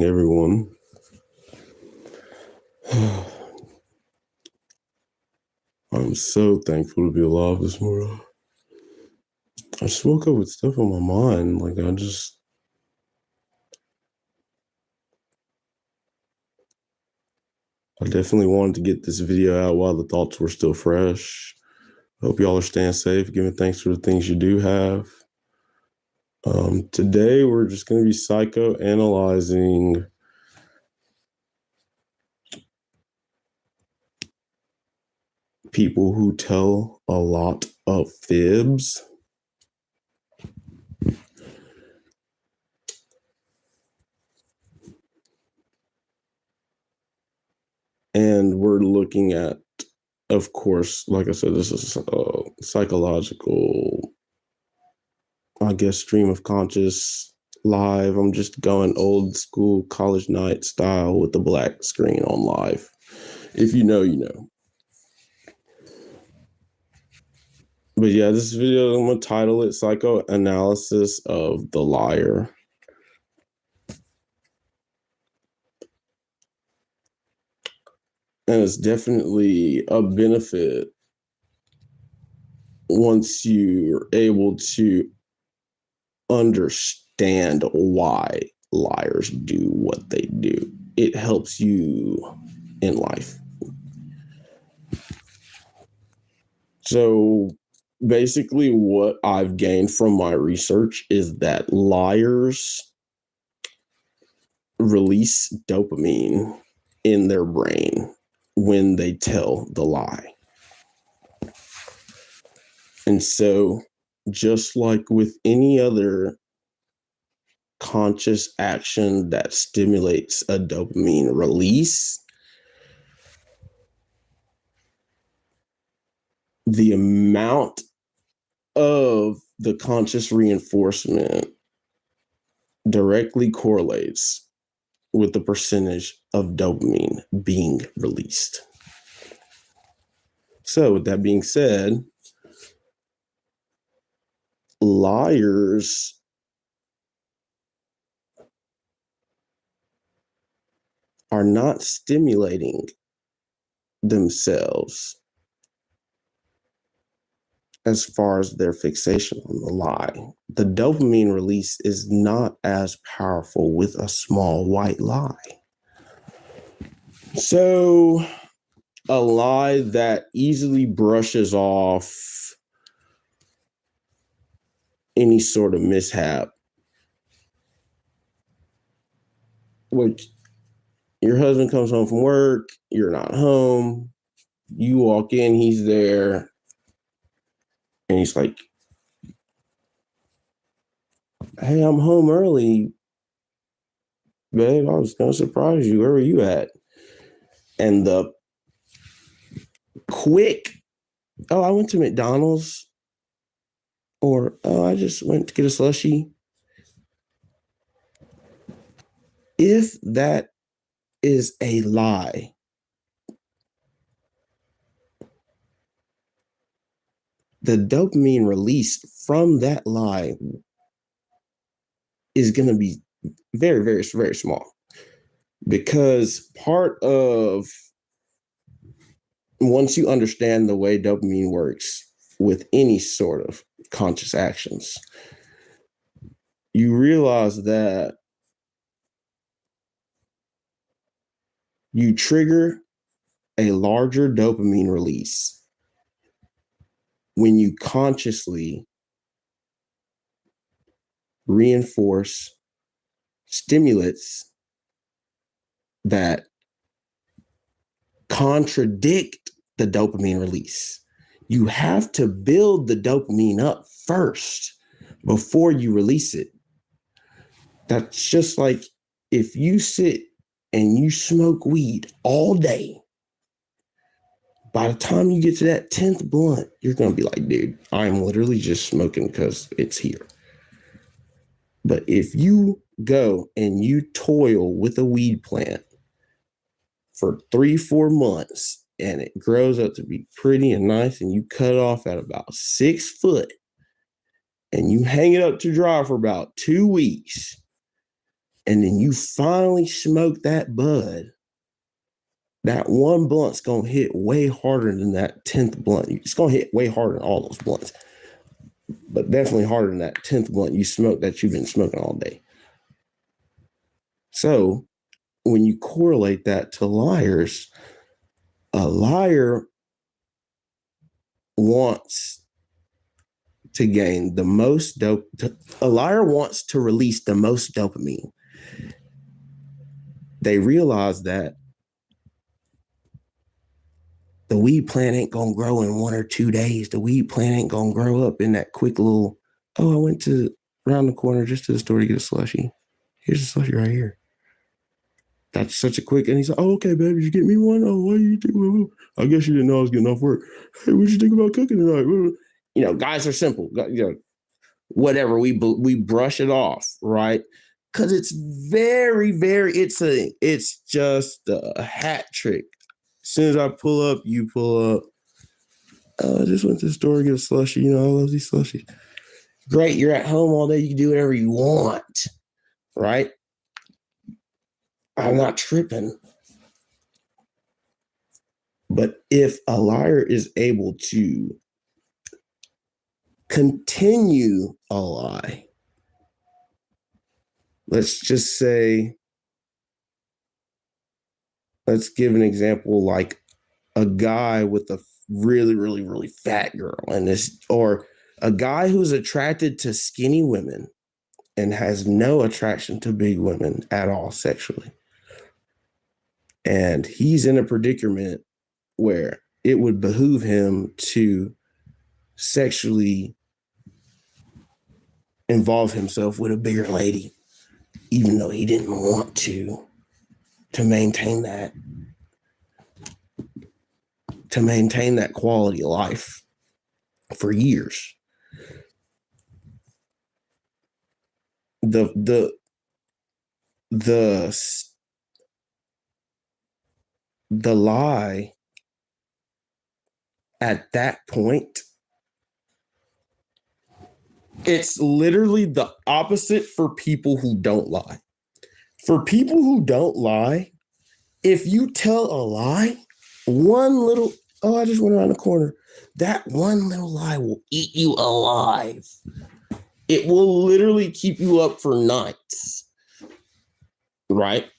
Everyone. I'm so thankful to be alive this morning. I just woke up with stuff on my mind. I definitely wanted to get this video out while the thoughts were still fresh. Hope y'all are staying safe, giving thanks for the things you do have. Today, we're just going to be psychoanalyzing people who tell a lot of fibs. And we're looking at, of course, like I said, this is a psychological, stream of conscious live. I'm just going old school college night style with the black screen on live. If you know, you know. But yeah, this video, I'm going to title it Psychoanalysis of the Liar. And it's definitely a benefit once you're able to understand why liars do what they do. It helps you in life. So basically, what I've gained from my research is that liars release dopamine in their brain when they tell the lie. And so, just like with any other conscious action that stimulates a dopamine release, the amount of the conscious reinforcement directly correlates with the percentage of dopamine being released. So, with that being said, liars are not stimulating themselves as far as their fixation on the lie. The dopamine release is not as powerful with a small white lie. So, a lie that easily brushes off any sort of mishap, which your husband comes home from work, you're not home, you walk in, he's there, and he's like, "Hey, I'm home early, babe. I was going to surprise you. Where were you at?" And the quick, "Oh, I went to McDonald's," or, "Oh, I just went to get a slushie." If that is a lie, the dopamine release from that lie is going to be very, very, very small. Because part of, once you understand the way dopamine works with any sort of conscious actions, you realize that you trigger a larger dopamine release when you consciously reinforce stimulants that contradict the dopamine release. You have to build the dopamine up first before you release it. That's just like if you sit and you smoke weed all day, by the time you get to that 10th blunt, you're going to be like, dude, I'm literally just smoking because it's here. But if you go and you toil with a weed plant for 3-4 months and it grows up to be pretty and nice, and you cut it off at about 6 foot and you hang it up to dry for about 2 weeks, and then you finally smoke that bud, that one blunt's going to hit way harder than that 10th blunt. It's going to hit way harder than all those blunts, but definitely harder than that 10th blunt you smoke that you've been smoking all day. So when you correlate that to liars, a liar wants to gain the most dope. A liar wants to release the most dopamine. They realize that the weed plant ain't gonna grow in 1 or 2 days. The weed plant ain't gonna grow up in that quick little, oh, I went to around the corner just to the store to get a slushie. Here's a slushie right here. That's such a quick, and he's like, oh, okay, baby, did you get me one? Oh, what do you think? I guess you didn't know I was getting off work. Hey, what you think about cooking tonight? You know, guys are simple. You know, whatever, we brush it off, right? Because it's very, very, it's just a hat trick. As soon as I pull up, you pull up. I just went to the store to get a slushie. You know, I love these slushies. Great, you're at home all day. You can do whatever you want, right? I'm not tripping. But if a liar is able to continue a lie, let's just say, let's give an example like a guy with a really, really, really fat girl, and this, or a guy who's attracted to skinny women and has no attraction to big women at all sexually. And he's in a predicament where it would behoove him to sexually involve himself with a bigger lady, even though he didn't want to maintain that quality of life for years. The lie at that point, it's literally the opposite for people who don't lie. For people who don't lie, if you tell a lie, one little, oh, I just went around the corner, that one little lie will eat you alive. It will literally keep you up for nights, right?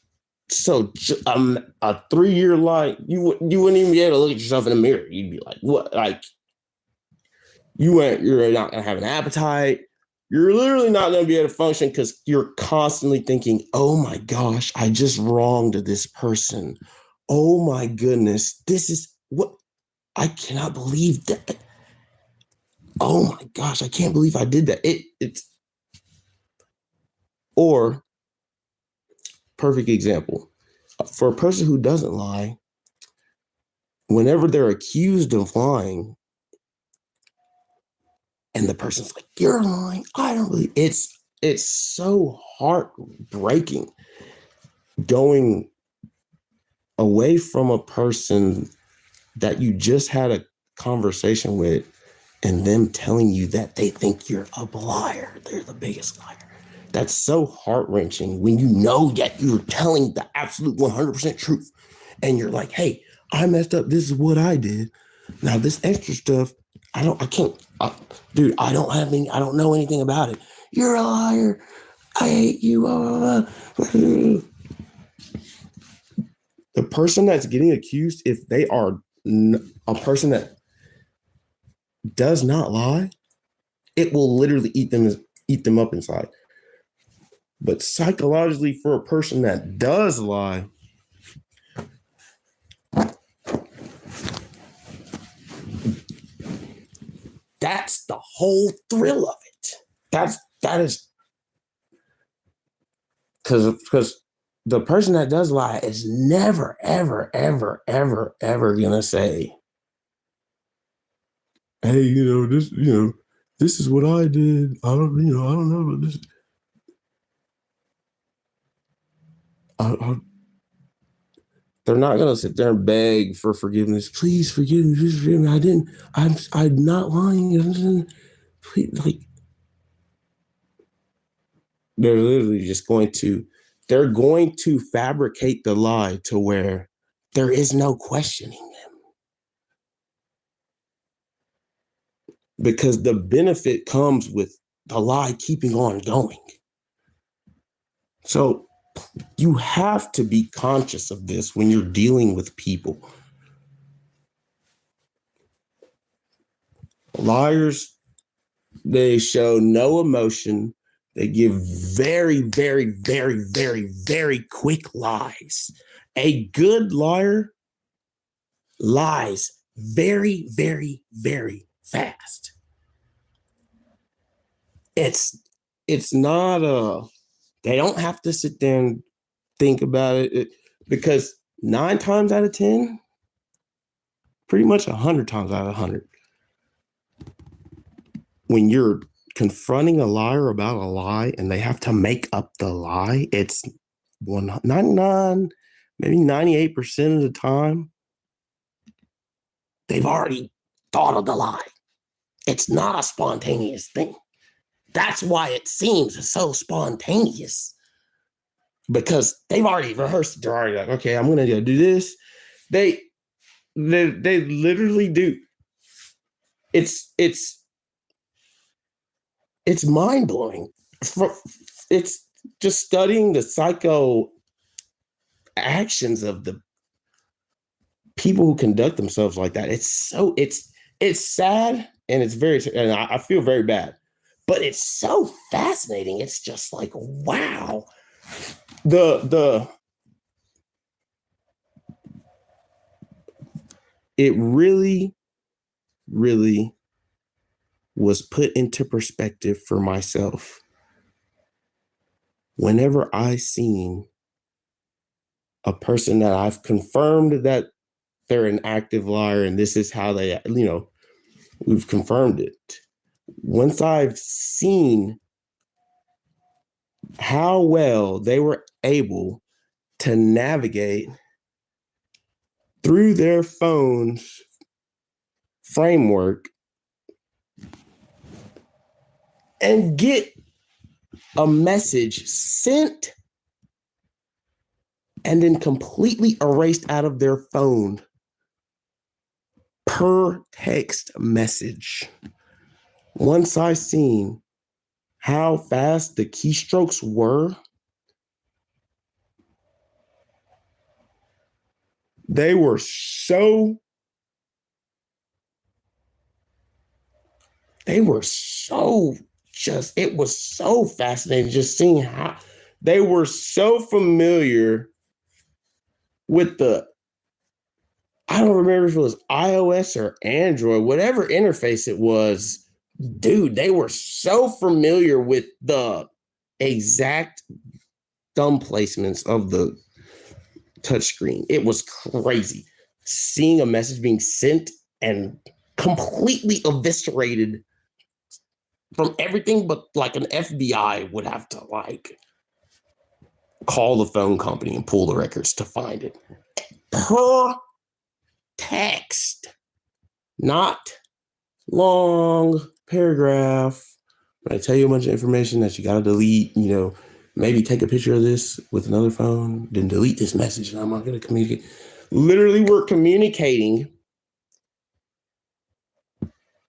So a 3-year lie, you wouldn't even be able to look at yourself in the mirror. You'd be like, what? Like, you're not gonna have an appetite. You're literally not gonna be able to function because you're constantly thinking, oh my gosh, I just wronged this person. Oh my goodness, this is what, I cannot believe that. Oh my gosh, I can't believe I did that. It's or perfect example. For a person who doesn't lie, whenever they're accused of lying, and the person's like, you're lying, I don't believe, it's so heartbreaking going away from a person that you just had a conversation with and them telling you that they think you're a liar. They're the biggest liar. That's so heart-wrenching when you know that you're telling the absolute 100% truth. And you're like, hey, I messed up. This is what I did. Now, this extra stuff, I don't know anything about it. You're a liar. I hate you. The person that's getting accused, if they are a person that does not lie, it will literally eat them up inside. But psychologically, for a person that does lie, that's the whole thrill of it. That is because the person that does lie is never, ever, ever, ever, ever gonna say, hey, this is what I did. I don't know about this. They're not gonna sit there and beg for forgiveness. Please forgive me. Please forgive me. I'm not lying. Please, like, they're literally just going to they're going to fabricate the lie to where there is no questioning them. Because the benefit comes with the lie keeping on going. So you have to be conscious of this when you're dealing with people. Liars, they show no emotion. They give very, very, very, very, very quick lies. A good liar lies very, very, very fast. It's not they don't have to sit there and think about it, because 9 times out of 10, pretty much 100 times out of 100, when you're confronting a liar about a lie and they have to make up the lie, it's 99, maybe 98% of the time, they've already thought of the lie. It's not a spontaneous thing. That's why it seems so spontaneous, because they've already rehearsed it. They're already like, okay, I'm going to go do this. They literally do. It's mind-blowing. It's just studying the psycho actions of the people who conduct themselves like that. It's sad, and it's very, and I feel very bad, but it's so fascinating. It's just like, wow. It really, really was put into perspective for myself whenever I seen a person that I've confirmed that they're an active liar and this is how they, we've confirmed it. Once I've seen how well they were able to navigate through their phone's framework and get a message sent and then completely erased out of their phone per text message. Once I seen how fast the keystrokes were, they were so just, it was so fascinating just seeing how they were so familiar with I don't remember if it was iOS or Android, whatever interface it was. Dude, they were so familiar with the exact thumb placements of the touchscreen. It was crazy. Seeing a message being sent and completely eviscerated from everything, but like an FBI would have to call the phone company and pull the records to find it. Per text, not long paragraph. I tell you a bunch of information that you got to delete, maybe take a picture of this with another phone, then delete this message, and I'm not going to communicate. Literally, we're communicating.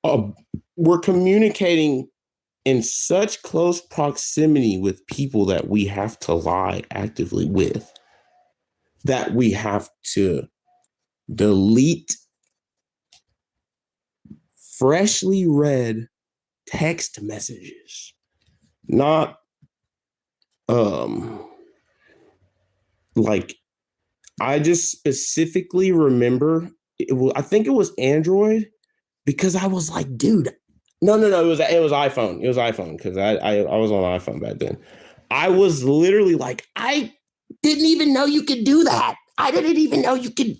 We're communicating in such close proximity with people that we have to lie actively with, that we have to delete freshly read text messages. Not I just specifically remember I think it was Android, because I was like, dude, no, it was iPhone. It was iPhone, because I was on iPhone back then. I was literally like, I didn't even know you could do that. I didn't even know you could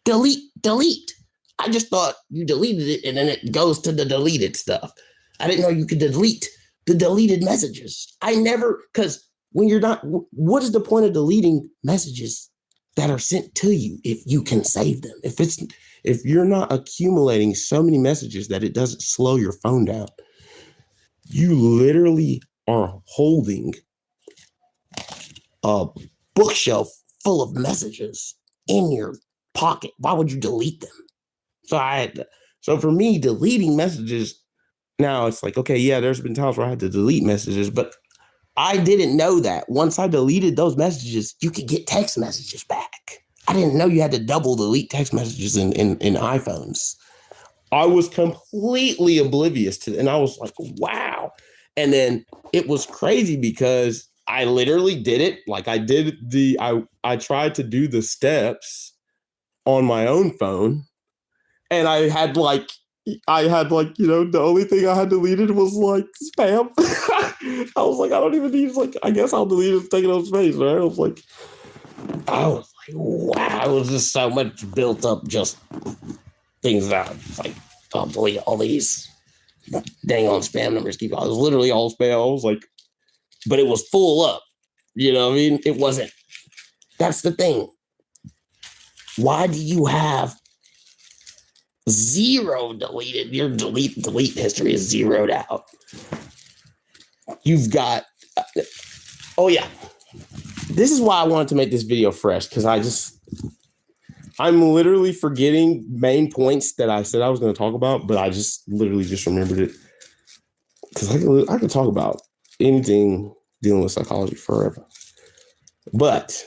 delete. I just thought you deleted it and then it goes to the deleted stuff. I didn't know you could delete the deleted messages. Because when you're not, what is the point of deleting messages that are sent to you if you can save them? If you're not accumulating so many messages that it doesn't slow your phone down, you literally are holding a bookshelf full of messages in your pocket. Why would you delete them? So for me, deleting messages, now it's like, okay, yeah, there's been times where I had to delete messages, but I didn't know that once I deleted those messages, you could get text messages back. I didn't know you had to double delete text messages in iPhones. I was completely oblivious to it. And I was like, wow. And then it was crazy because I literally did it. Like I tried to do the steps on my own phone. And the only thing I had deleted was like spam. I was like, I don't even need, like, I guess I'll delete it, take it up space, right? I was like, wow, it was just so much built up, just things that like, I'll delete all these dang on spam numbers. It was literally all spam. I was like, but it was full up. You know what I mean? It wasn't. That's the thing. Why do you have zero deleted? Your delete history is zeroed out. You've got, oh yeah. This is why I wanted to make this video fresh, because I'm literally forgetting main points that I said I was going to talk about, but I just literally just remembered it. Because I could talk about anything dealing with psychology forever. But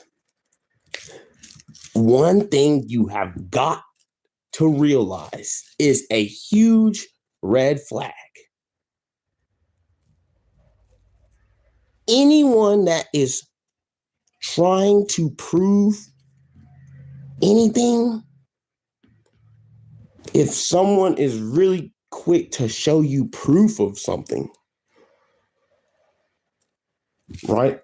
one thing you have got to realize is a huge red flag. Anyone that is trying to prove anything, if someone is really quick to show you proof of something, right?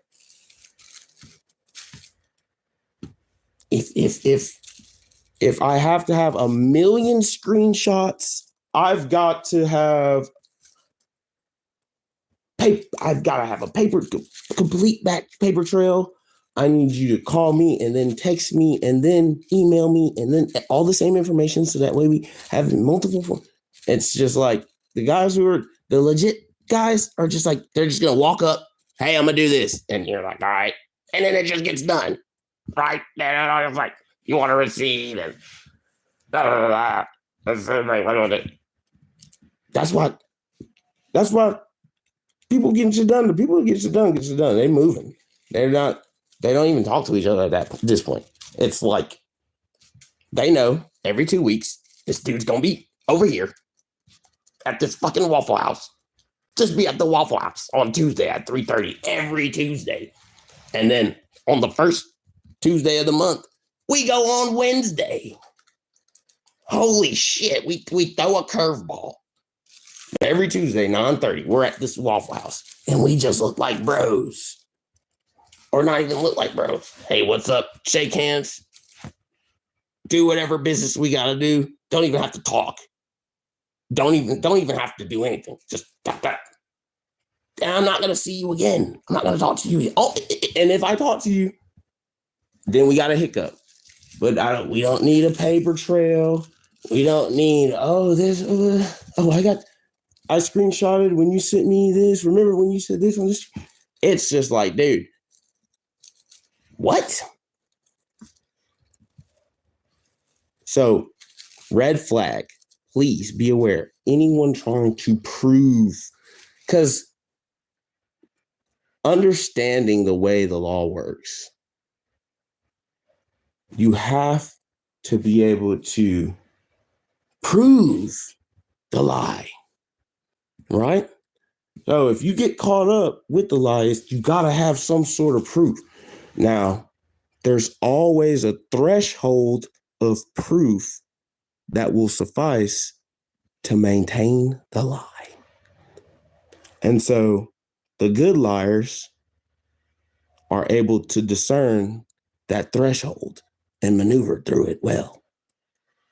If I have to have 1 million screenshots, I've got to have a complete back paper trail. I need you to call me and then text me and then email me and then all the same information, so that way we have multiple forms. It's just like the guys who are the legit guys are just like, they're just going to walk up. Hey, I'm going to do this. And you're like, all right. And then it just gets done. Right? And it's like, you want a receipt and da da da da. That's why people getting shit done. The people who get shit done, They moving. They don't even talk to each other at this point. It's like they know every 2 weeks this dude's gonna be over here at this fucking Waffle House. Just be at the Waffle House on Tuesday at 3:30 every Tuesday. And then on the first Tuesday of the month, we go on Wednesday. Holy shit, we throw a curveball. Every Tuesday, 9:30, we're at this Waffle House. And we just look like bros. Or not even look like bros. Hey, what's up? Shake hands. Do whatever business we gotta do. Don't even have to talk. Don't even have to do anything. Just that. And I'm not gonna see you again. I'm not gonna talk to you. Oh, and if I talk to you, then we got a hiccup. But we don't need a paper trail. We don't need, I screenshotted when you sent me this. Remember when you said this on this? It's just like, dude, what? So, red flag, please be aware. Anyone trying to prove, because understanding the way the law works, you have to be able to prove the lie, right? So if you get caught up with the lies, you got to have some sort of proof. Now, there's always a threshold of proof that will suffice to maintain the lie. And so the good liars are able to discern that threshold and maneuver through it well,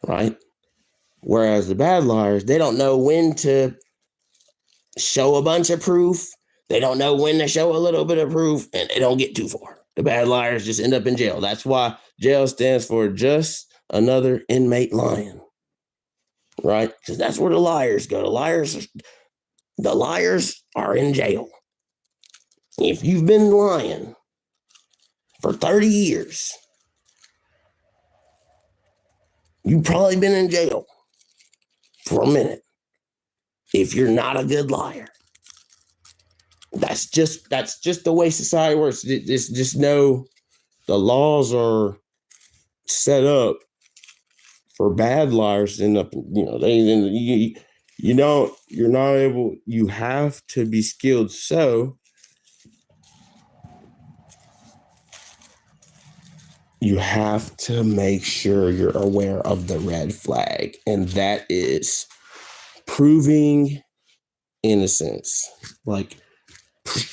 right? Whereas the bad liars, they don't know when to show a bunch of proof. They don't know when to show a little bit of proof, and they don't get too far. The bad liars just end up in jail. That's why jail stands for just another inmate lying, right? Because that's where the liars go. The liars are in jail. If you've been lying, for 30 years. You've probably been in jail for a minute if you're not a good liar. That's just the way society works. Just know the laws are set up for bad liars to end up, you're not able, you have to be skilled. So you have to make sure you're aware of the red flag, and that is proving innocence, like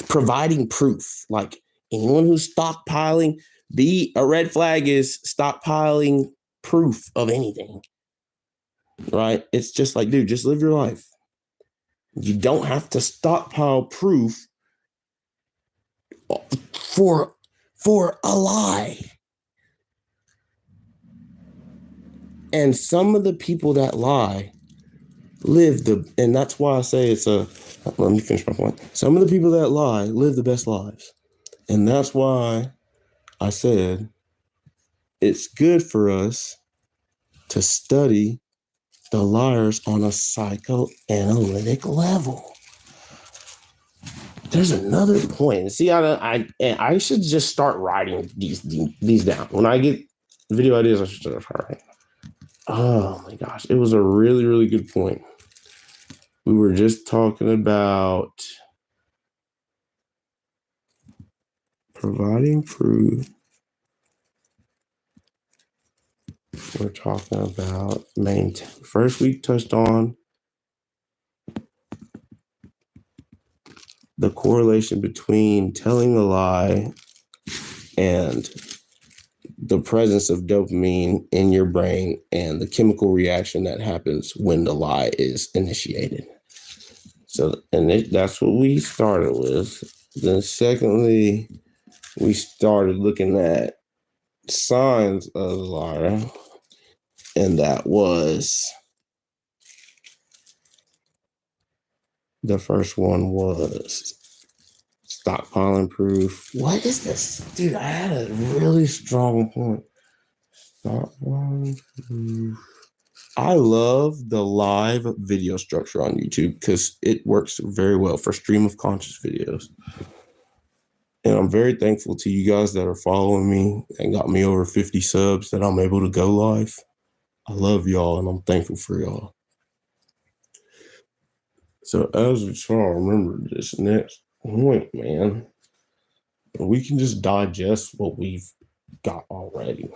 providing proof. Like anyone who's stockpiling, a red flag is stockpiling proof of anything, right? It's just like, dude, just live your life. You don't have to stockpile proof for a lie. And some of the people that lie and that's why I say let me finish my point. Some of the people that lie live the best lives. And that's why I said it's good for us to study the liars on a psychoanalytic level. There's another point. See, I should just start writing these down. When I get video ideas, I should start writing. Oh my gosh, it was a really, really good point. We were just talking about providing proof. We're talking about maintain. First, we touched on the correlation between telling a lie and the presence of dopamine in your brain and the chemical reaction that happens when the lie is initiated. So, that's what we started with. Then secondly, we started looking at signs of a liar, and that was, the first one was stockpiling proof. What is this? Dude, I had a really strong point. Stockpiling proof. I love the live video structure on YouTube because it works very well for stream of conscious videos. And I'm very thankful to you guys that are following me and got me over 50 subs that I'm able to go live. I love y'all and I'm thankful for y'all. So as we try to remember this next point, man, we can just digest what we've got already.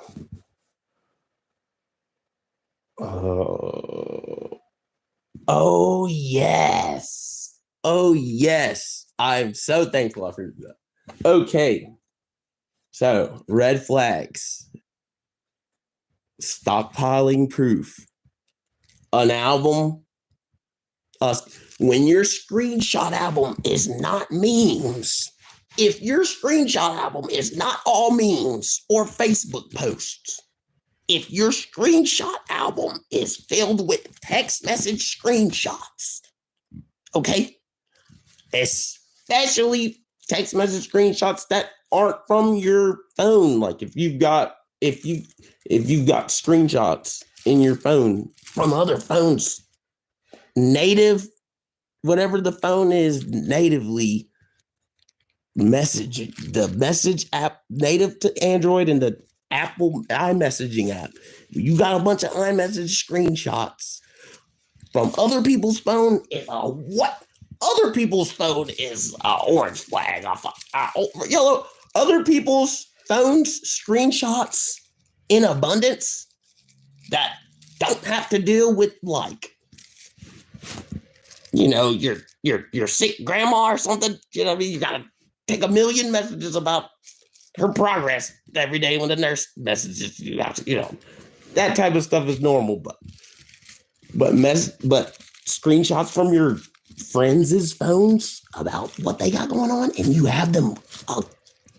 Oh, yes. Oh, yes. I'm so thankful I figured that. Okay. So, red flags. Stockpiling proof. An album. When your screenshot album is not memes, if your screenshot album is not all memes or Facebook posts, if your screenshot album is filled with text message screenshots, okay, especially text message screenshots that aren't from your phone, like if you've got screenshots in your phone from other phones, native, whatever the phone is natively, the message app native to Android and the Apple iMessaging app. You got a bunch of iMessage screenshots from other people's phone. What? Other people's phone is an orange flag. Yellow. Other people's phones screenshots in abundance that don't have to deal with, like, your sick grandma or something. You know what I mean? You gotta take a million messages about her progress every day when the nurse messages you. That type of stuff is normal, but screenshots from your friends' phones about what they got going on, and you have them,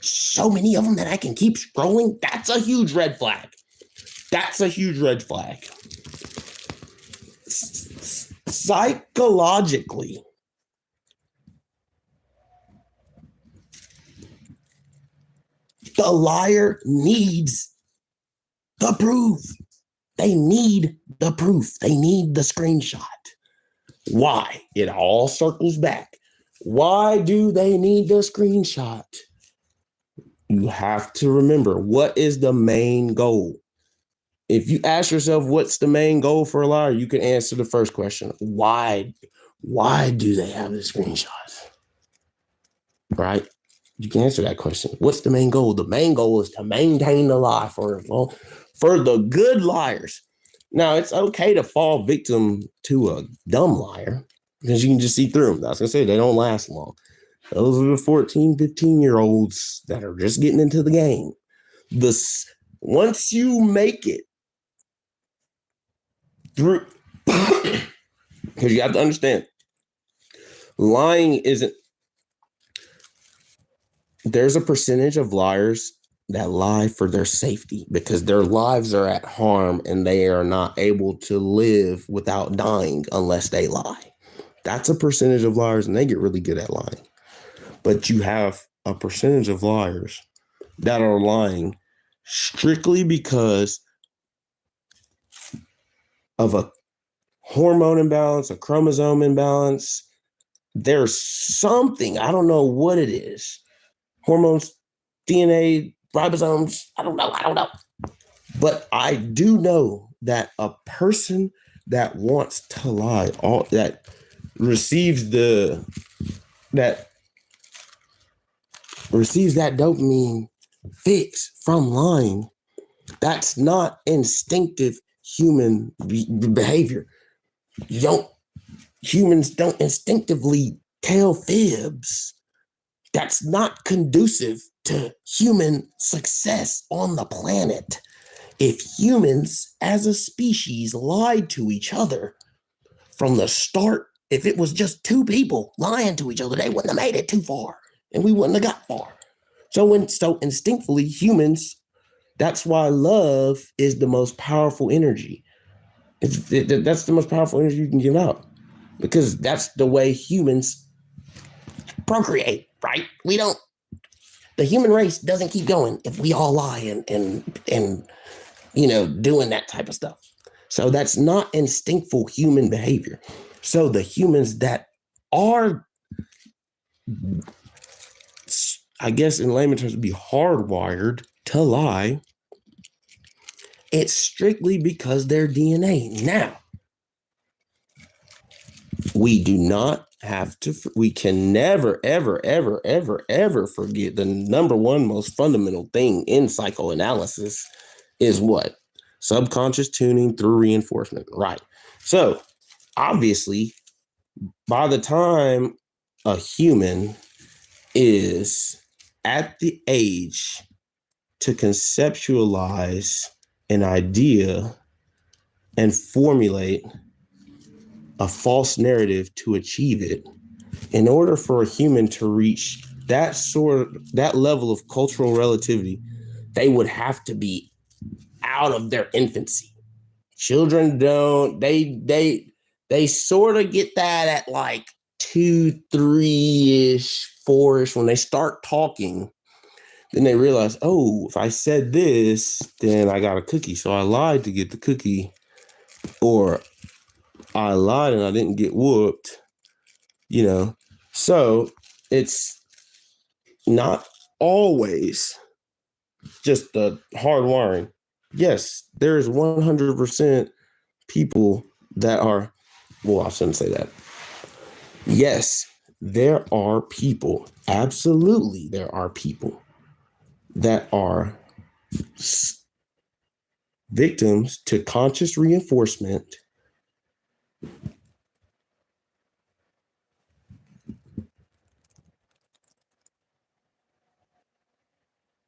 so many of them that I can keep scrolling. That's a huge red flag. That's a huge red flag. Psychologically, The liar needs the proof. They need the proof. They need the screenshot. Why? It all circles back. Why do they need the screenshot? You have to remember, what is the main goal? If you ask yourself what's the main goal for a liar, you can answer the first question. Why do they have the screenshots? Right? You can answer that question. What's the main goal? The main goal is to maintain the lie for the good liars. Now, it's okay to fall victim to a dumb liar because you can just see through them. I was going to say, they don't last long. Those are the 14, 15-year-olds that are just getting into the game. Once you make it through, because you have to understand, lying isn't, there's a percentage of liars that lie for their safety because their lives are at harm and they are not able to live without dying unless they lie. That's a percentage of liars, and they get really good at lying. But you have a percentage of liars that are lying strictly because of a hormone imbalance, a chromosome imbalance. There's something, I don't know what it is. Hormones, DNA, ribosomes, I don't know. But I do know that a person that wants to lie, that receives that dopamine fix from lying, that's not instinctive human behavior. Humans don't instinctively tell fibs. That's not conducive to human success on the planet. If humans as a species lied to each other from the start, if it was just two people lying to each other, they wouldn't have made it too far and we wouldn't have got far. So instinctively, humans, that's why love is the most powerful energy. That's the most powerful energy you can give out because that's the way humans procreate, right? The human race doesn't keep going if we all lie and doing that type of stuff. So that's not instinctful human behavior. So the humans that are, I guess in layman's terms, be hardwired to lie, it's strictly because their DNA. Now, we do not have to, we can never, ever, ever, ever, ever forget the number one most fundamental thing in psychoanalysis is what? Subconscious tuning through reinforcement. Right. So obviously, by the time a human is at the age to conceptualize an idea and formulate a false narrative to achieve it, in order for a human to reach that level of cultural relativity, they would have to be out of their infancy. Children don't, they sort of get that at like 2, 3-ish, 4-ish, when they start talking. Then they realize, oh, if I said this, then I got a cookie. So I lied to get the cookie, or I lied and I didn't get whooped, So it's not always just the hard wiring. Yes, there is 100% people that are, well, I shouldn't say that. Yes, there are people, absolutely there are people that are victims to conscious reinforcement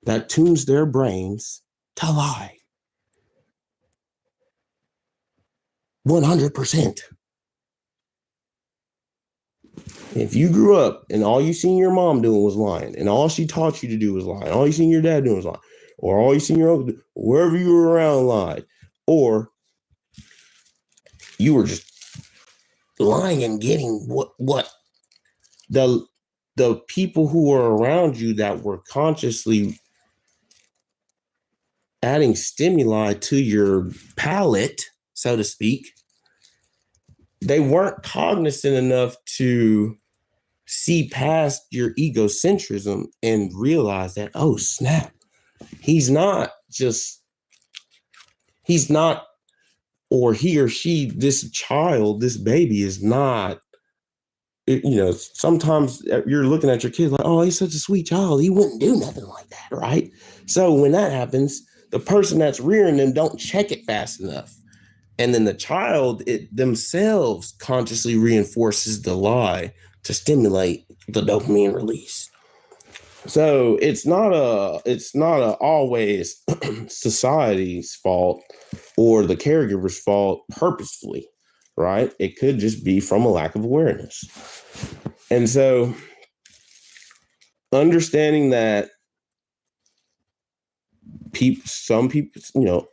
that tunes their brains to lie. 100%. If you grew up and all you seen your mom doing was lying, and all she taught you to do was lying, all you seen your dad doing was lying, or all you seen your uncle do, wherever you were around lied, or you were just lying and getting what the people who were around you that were consciously adding stimuli to your palate, so to speak, they weren't cognizant enough to see past your egocentrism and realize that, oh, snap, he's not just, he's not, or he or she, this child, this baby is not, sometimes you're looking at your kid like, oh, he's such a sweet child. He wouldn't do nothing like that, right? So when that happens, the person that's rearing them don't check it fast enough. And then the child, it themselves consciously reinforces the lie to stimulate the dopamine release. So it's not always society's fault or the caregiver's fault purposefully, right? It could just be from a lack of awareness. And so understanding that some people,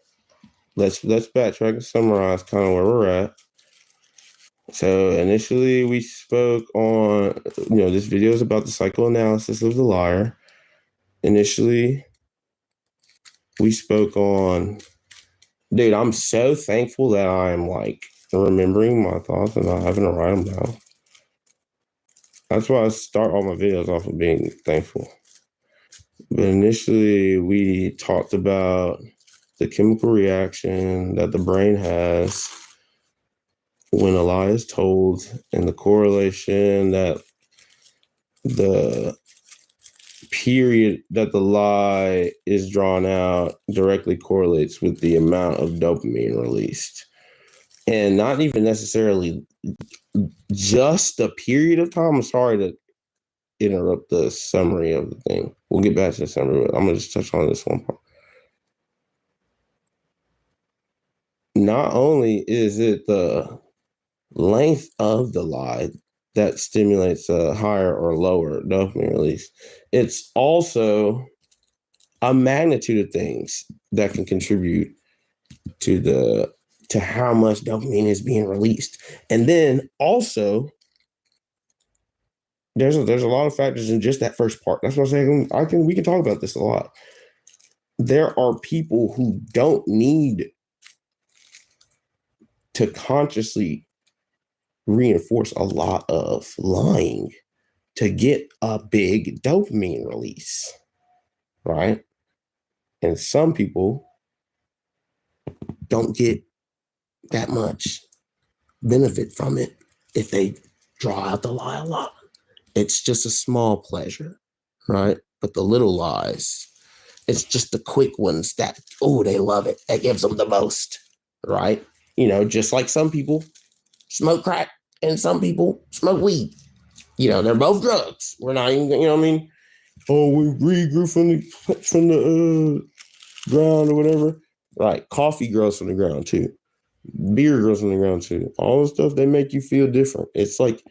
let's backtrack and summarize kind of where we're at. So initially we spoke on, this video is about the psychoanalysis of the liar. Initially, we spoke on, dude, I'm so thankful that I'm like remembering my thoughts and not having to write them down. That's why I start all my videos off of being thankful. But initially, we talked about the chemical reaction that the brain has when a lie is told and the correlation that the period that the lie is drawn out directly correlates with the amount of dopamine released. And not even necessarily just a period of time. I'm sorry to interrupt the summary of the thing. We'll get back to the summary, but I'm going to just touch on this one part. Not only is it the length of the lie that stimulates a higher or lower dopamine release, it's also a magnitude of things that can contribute to how much dopamine is being released. And then also there's a lot of factors in just that first part. That's what I'm saying. We can talk about this a lot. There are people who don't need to consciously reinforce a lot of lying to get a big dopamine release, right? And some people don't get that much benefit from it if they draw out the lie a lot. It's just a small pleasure, right? But the little lies, it's just the quick ones that, oh, they love it. That gives them the most, right? Just like some people smoke crack and some people smoke weed. They're both drugs. We're not even, what I mean? Oh, weed grew from the ground or whatever. Right. Coffee grows from the ground too. Beer grows from the ground too. All the stuff, they make you feel different. It's like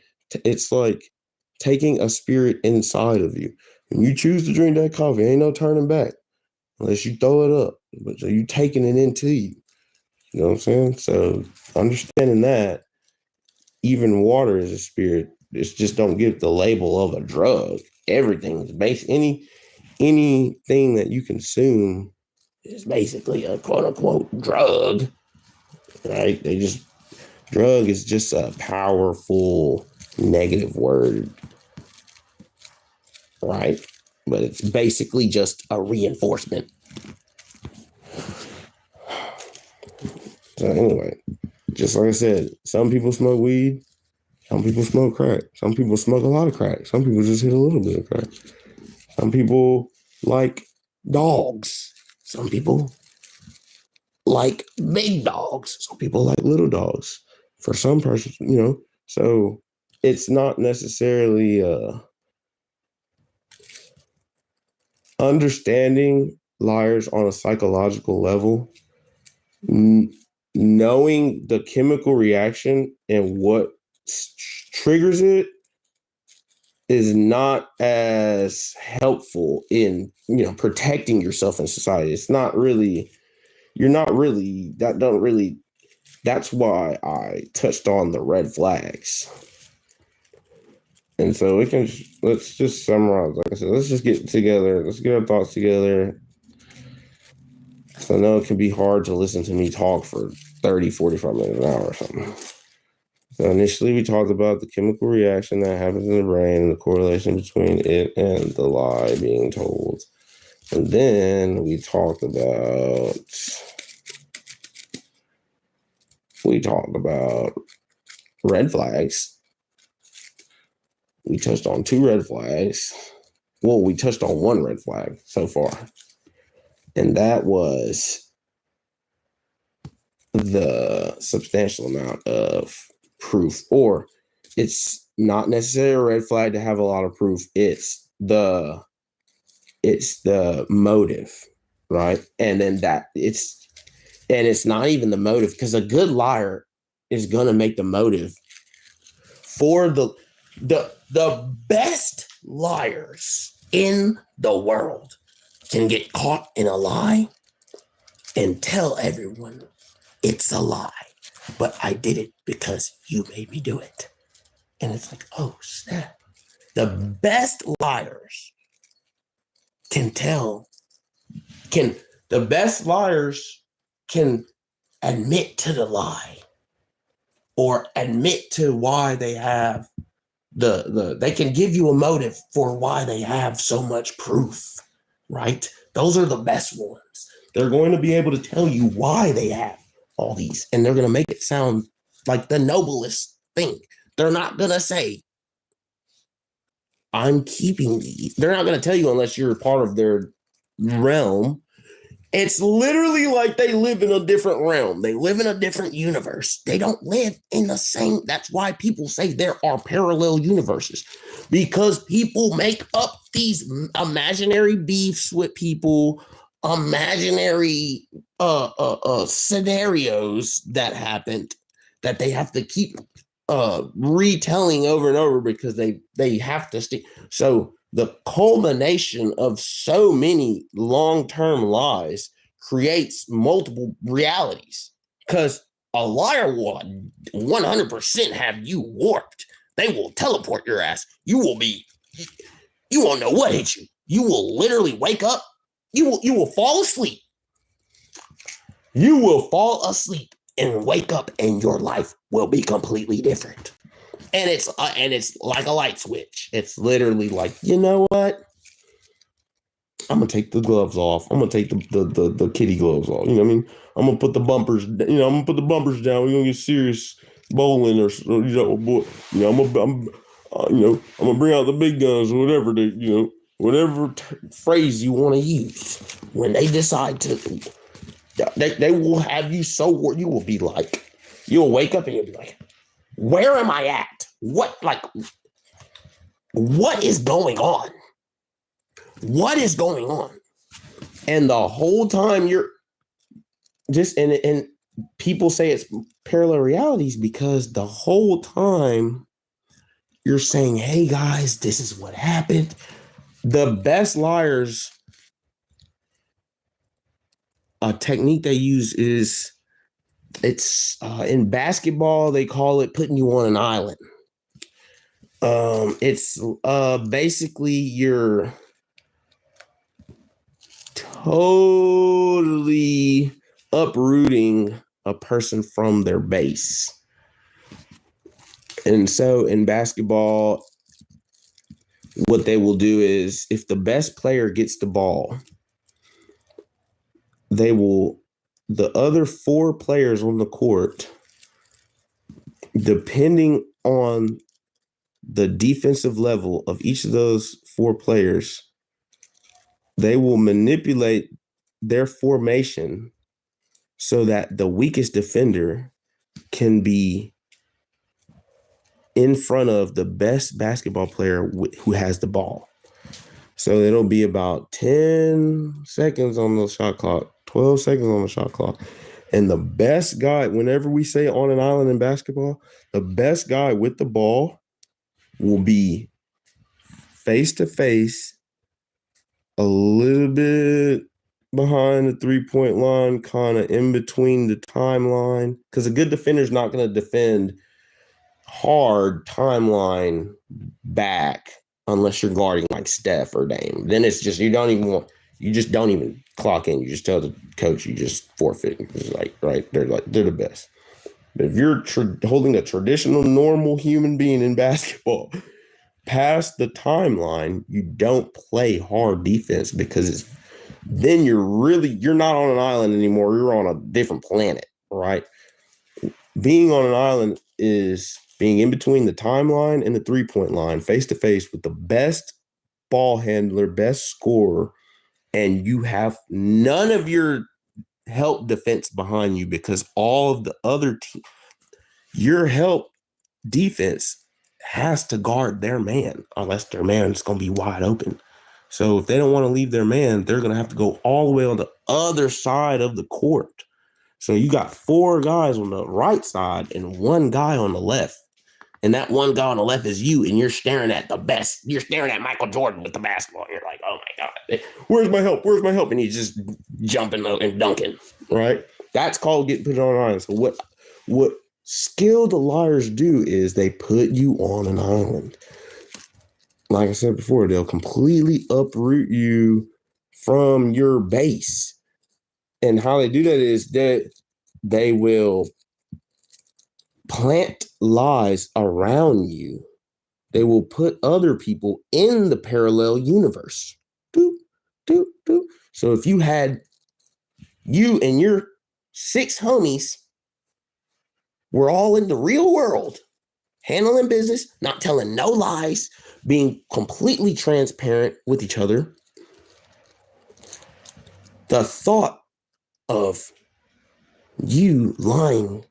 taking a spirit inside of you. When you choose to drink that coffee, ain't no turning back unless you throw it up. But you taking it into you. You know what I'm saying? So understanding that even water is a spirit. It's just don't get the label of a drug. Everything is anything that you consume is basically a quote unquote drug. Right? Drug is just a powerful negative word. Right? But it's basically just a reinforcement. So anyway, just like I said, some people smoke weed, some people smoke crack, some people smoke a lot of crack, some people just hit a little bit of crack. Some people like dogs, some people like big dogs, some people like little dogs. For some persons, so it's not necessarily understanding liars on a psychological level. Knowing the chemical reaction and what triggers it is not as helpful in protecting yourself in society. It's not really, that's why I touched on the red flags. And so let's just summarize. Like I said, let's just get together, let's get our thoughts together. So I know it can be hard to listen to me talk for 30, 45 minutes an hour or something. So initially, we talked about the chemical reaction that happens in the brain and the correlation between it and the lie being told. And then we talked about red flags. We touched on 2 red flags. Well, we touched on 1 red flag so far. And that was the substantial amount of proof, or it's not necessarily a red flag to have a lot of proof. It's the motive, right? And then it's not even the motive, because a good liar is gonna make the motive for the best liars in the world can get caught in a lie and tell everyone it's a lie, but I did it because you made me do it. And it's like, oh snap. The best liars can admit to the lie, or admit to why they have they can give you a motive for why they have so much proof, right? Those are the best ones. They're going to be able to tell you why they have all these, and they're going to make it sound like the noblest thing. They're not going to say, I'm keeping these. They're not going to tell you unless you're part of their realm. It's literally like they live in a different realm. They live in a different universe. They don't live in the same. That's why people say there are parallel universes, because people make up these imaginary beefs with people, imaginary scenarios that happened that they have to keep retelling over and over because they have to stick. So the culmination of so many long-term lies creates multiple realities, because a liar will 100% have you warped. They will teleport your ass. You won't know what hit you. You will literally wake up. You will fall asleep. You will fall asleep and wake up, and your life will be completely different. And it's like a light switch. It's literally like, you know what? I'm gonna take the gloves off. I'm gonna take the kitty gloves off. You know what I mean? I'm gonna put the bumpers. I'm gonna put the bumpers down. We're gonna get serious bowling, or I'm gonna bring out the big guns, or whatever phrase you want to use. When they decide to, they will have you so you will be like, you'll wake up and you'll be like, where am I at? What is going on? What is going on? And the whole time you're just, and people say it's parallel realities because the whole time you're saying, hey guys, this is what happened. The best liars, a technique they use is, it's in basketball, they call it putting you on an island. It's basically you're totally uprooting a person from their base. And so in basketball, what they will do is, if the best player gets the ball, the other 4 players on the court, depending on the defensive level of each of those 4 players, they will manipulate their formation so that the weakest defender can be in front of the best basketball player who has the ball. So it'll be about 10 seconds on the shot clock, 12 seconds on the shot clock. And the best guy, whenever we say on an island in basketball, the best guy with the ball will be face to face, a little bit behind the 3-point line, kind of in between the timeline. Because a good defender is not going to defend hard timeline back unless you're guarding like Steph or Dame. Then it's just, you don't even want, You just don't even clock in. You just tell the coach you just forfeit. It's like, right, they're the best. But if you're holding a traditional, normal human being in basketball past the timeline, you don't play hard defense because then you're not on an island anymore. You're on a different planet, right? Being on an island is being in between the timeline and the 3-point line, face to face with the best ball handler, best scorer, and you have none of your help defense behind you because all of the other team, your help defense has to guard their man unless their man's going to be wide open. So if they don't want to leave their man, they're going to have to go all the way on the other side of the court. So you got 4 guys on the right side and 1 guy on the left. And that 1 guy on the left is you, and you're staring at the best. You're staring at Michael Jordan with the basketball. And you're like, oh my God, where's my help? Where's my help? And he's just jumping and dunking, right? That's called getting put on an island. So what skilled liars do is they put you on an island. Like I said before, they'll completely uproot you from your base. And how they do that is that they will plant lies around you. They will put other people in the parallel universe. Doop, doop, doop. So if you had you and your 6 homies were all in the real world, handling business, not telling no lies, being completely transparent with each other, the thought of you lying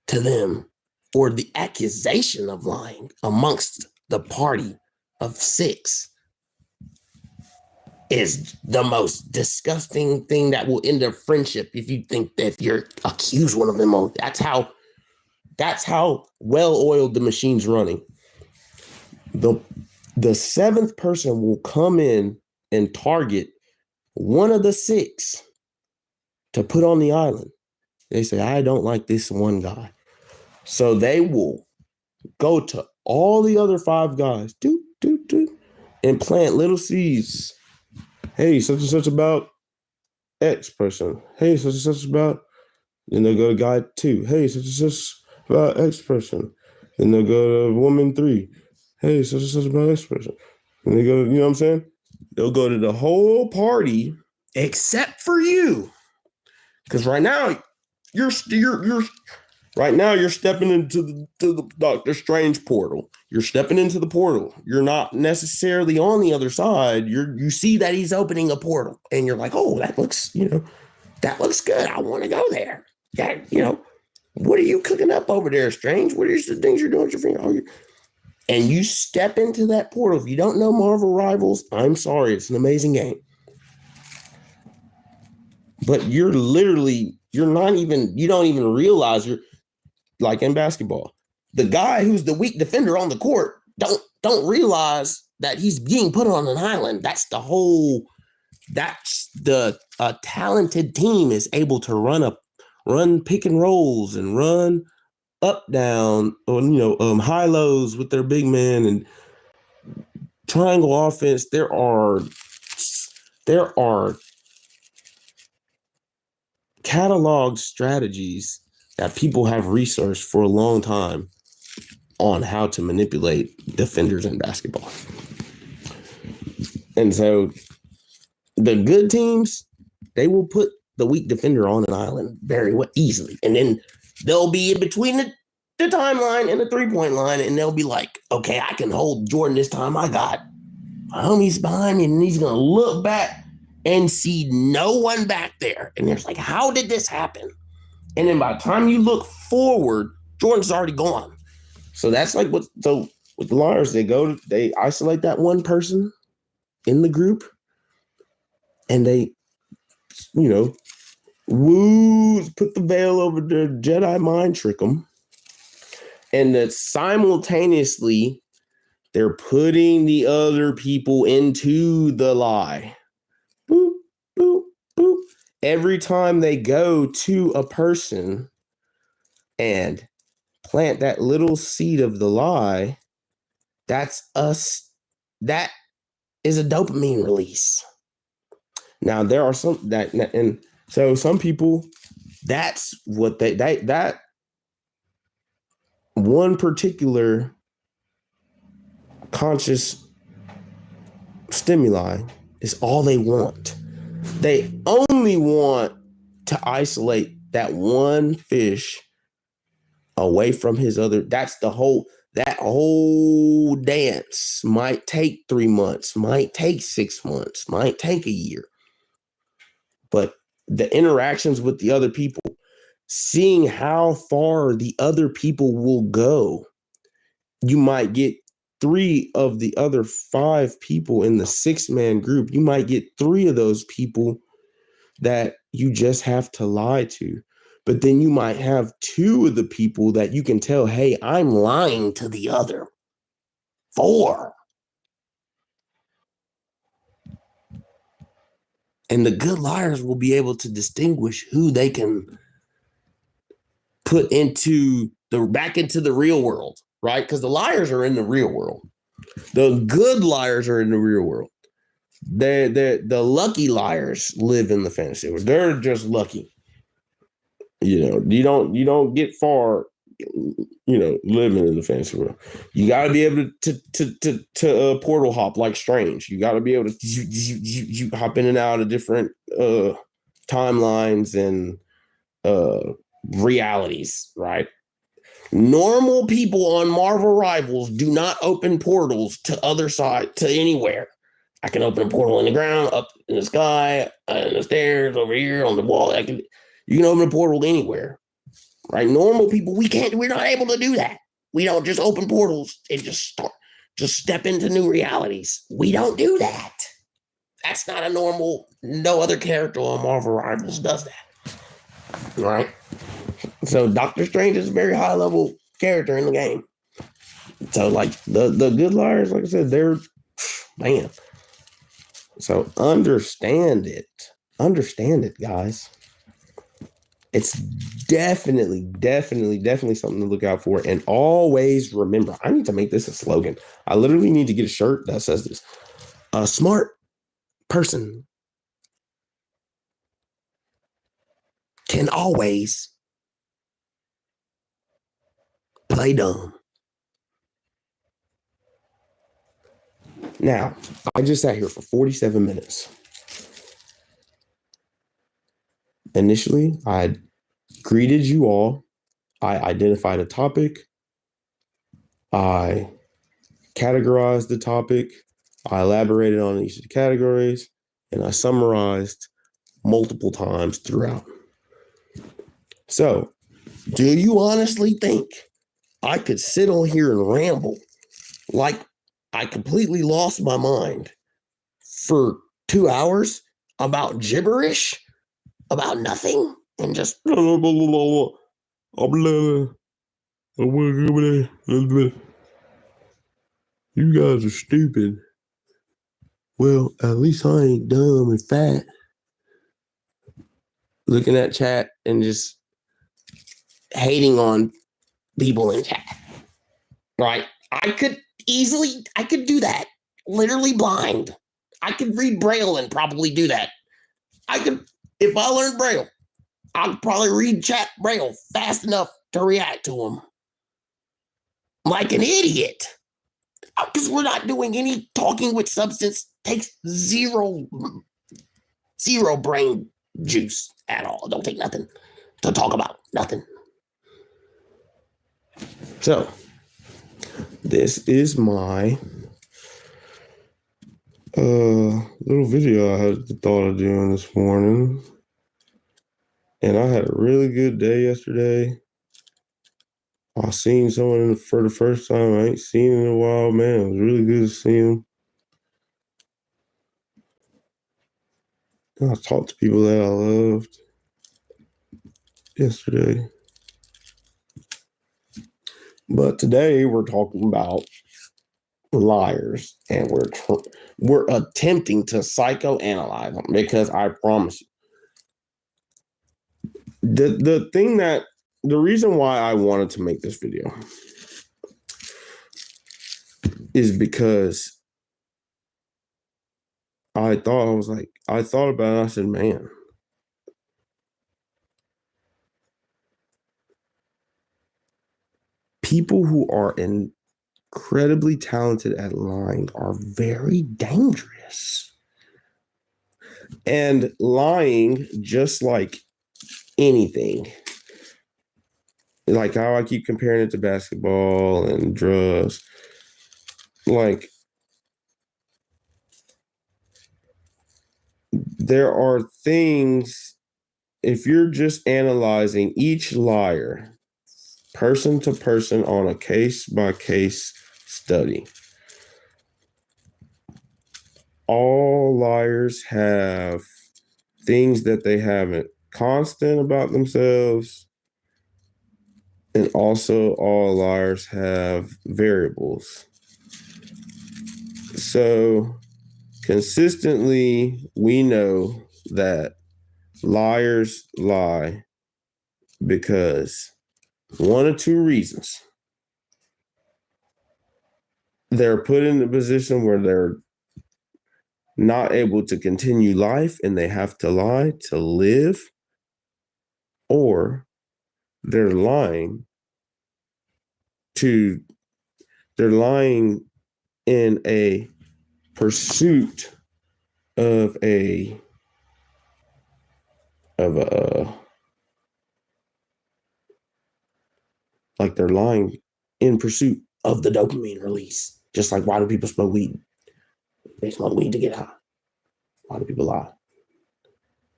to them or the accusation of lying amongst the party of 6 is the most disgusting thing that will end a friendship if you think that if you're accused one of them. That's how well-oiled the machine's running. The 7th person will come in and target one of the 6 to put on the island. They say, I don't like this one guy. So they will go to all the other 5 guys, and plant little seeds. Hey, such and such about X person. Hey, such and such about. Then they'll go to guy 2. Hey, such and such about X person. Then they'll go to woman 3. Hey, such and such about X person. And they go, you know what I'm saying? They'll go to the whole party except for you. Because right now, you're stepping into the Doctor Strange portal. You're stepping into the portal. You're not necessarily on the other side. You see that he's opening a portal, and you're like, oh, that looks good. I want to go there. Yeah, what are you cooking up over there, Strange? What are the things you're doing with your finger? And you step into that portal. If you don't know Marvel Rivals, I'm sorry. It's an amazing game. But you don't even realize you're like in basketball. The guy who's the weak defender on the court don't realize that he's being put on an island. That's a talented team is able to run pick and rolls and run up, down, or high lows with their big men and triangle offense. There are catalog strategies that people have researched for a long time on how to manipulate defenders in basketball. And so the good teams, they will put the weak defender on an island very easily. And then they'll be in between the timeline and the 3-point line, and they'll be like, okay, I can hold Jordan this time. I got my homies behind me, and he's going to look back and see no one back there. And there's like, how did this happen? And then by the time you look forward, Jordan's already gone. So that's like with the liars, they isolate that one person in the group, and they, put the veil over the Jedi mind trick them. And that simultaneously, they're putting the other people into the lie. Boop, boop, boop. Every time they go to a person and plant that little seed of the lie, that is a dopamine release. Now there are some that, and so some people, that's what that one particular conscious stimuli is all they want. They only want to isolate that one fish away from his other. That's that whole dance might take 3 months, might take 6 months, might take a year. But the interactions with the other people, seeing how far the other people will go, you might get 3 of the other 5 people in the 6-man group. You might get 3 of those people that you just have to lie to. But then you might have 2 of the people that you can tell, hey, I'm lying to the other 4. And the good liars will be able to distinguish who they can put back into the real world, right? Because the liars are in the real world. The good liars are in the real world. The lucky liars live in the fantasy world. They're just lucky. You don't get far, living in the fantasy world. You got to be able to portal hop like Strange. You got to be able to you hop in and out of different timelines and realities, right? Normal people on Marvel Rivals do not open portals to other side, to anywhere. I can open a portal in the ground, up in the sky, in the stairs, over here on the wall. You can open a portal anywhere, right? Normal people, we're not able to do that. We don't just open portals and just step into new realities. We don't do that. That's not no other character on Marvel Rivals does that, right? So Doctor Strange is a very high level character in the game. So like the good liars, like I said, they're man. So understand it, guys. It's definitely something to look out for. And always remember, I need to make this a slogan. I literally need to get a shirt that says this: a smart person can always play dumb. Now, I just sat here for 47 minutes. Initially, I greeted you all. I identified a topic. I categorized the topic. I elaborated on each of the categories, and I summarized multiple times throughout. So, do you honestly think I could sit on here and ramble like I completely lost my mind for 2 hours about gibberish, about nothing, and just you guys are stupid. Well, at least I ain't dumb and fat. Looking at chat and just hating on people in chat. Right? I could do that. Literally blind. I could read Braille and probably do that. If I learned Braille, I'd probably read chat Braille fast enough to react to them. Like an idiot. Because we're not doing any talking with substance. Takes zero brain juice at all. Don't take nothing to talk about. Nothing. So, this is my little video I had thought of doing this morning. And I had a really good day yesterday. I seen someone for the first time I ain't seen in a while. Man, it was really good to see him. I talked to people that I loved yesterday. But today we're talking about liars, and we're attempting to psychoanalyze them, because I promise you, the reason why I wanted to make this video is because I thought about it and I said, man, people who are incredibly talented at lying are very dangerous. And lying, just like anything, like how I keep comparing it to basketball and drugs, like there are things, if you're just analyzing each liar person to person on a case by case study, all liars have things that they haven't constant about themselves, and also all liars have variables. So consistently, we know that liars lie because one of two reasons. They're put in a position where they're not able to continue life and they have to lie to live, or they're lying to they're lying in a pursuit of a like they're lying in pursuit of the dopamine release. Just like, why do people smoke weed? They smoke weed to get high. Why do people lie?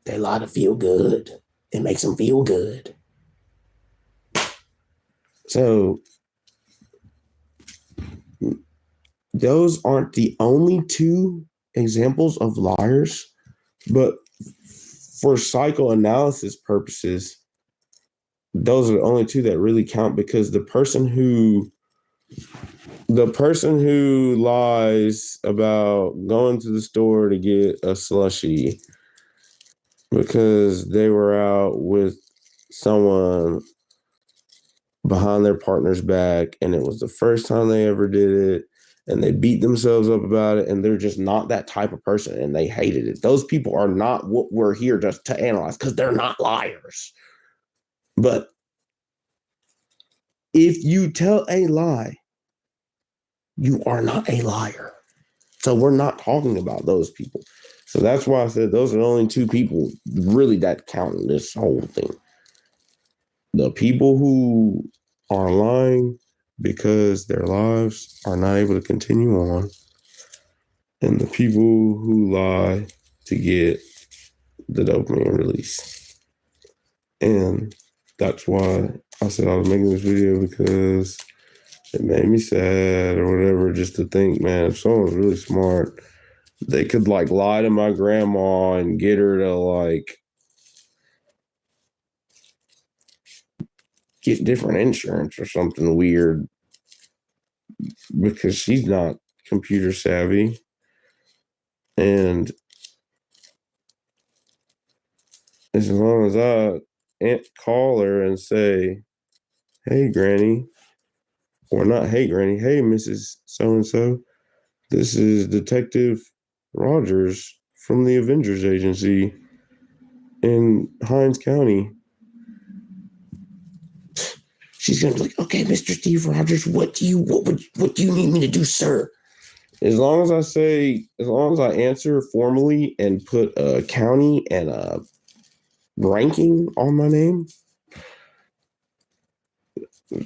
They lie to feel good. It makes them feel good. So those aren't the only two examples of liars, but for psychoanalysis purposes, those are the only two that really count, because the person who lies about going to the store to get a slushie because they were out with someone behind their partner's back and it was the first time they ever did it and they beat themselves up about it and they're just not that type of person and they hated it. Those people are not what we're here just to analyze, because they're not liars. But if you tell a lie, you are not a liar. So we're not talking about those people. So that's why I said those are the only two people really that count in this whole thing. The people who are lying because their lives are not able to continue on, and the people who lie to get the dopamine release. And that's why I said I was making this video, because it made me sad or whatever, just to think, man, if someone's really smart, they could like lie to my grandma and get her to like get different insurance or something weird because she's not computer savvy. And as long as I call her and say, hey, Granny, or not, hey, Granny, hey, Mrs. So-and-so, this is Detective Rogers from the Avengers Agency in Hines County. She's gonna be like, okay, Mr. Steve Rogers, what do you need me to do, sir? As long as I answer formally and put a county and a ranking on my name,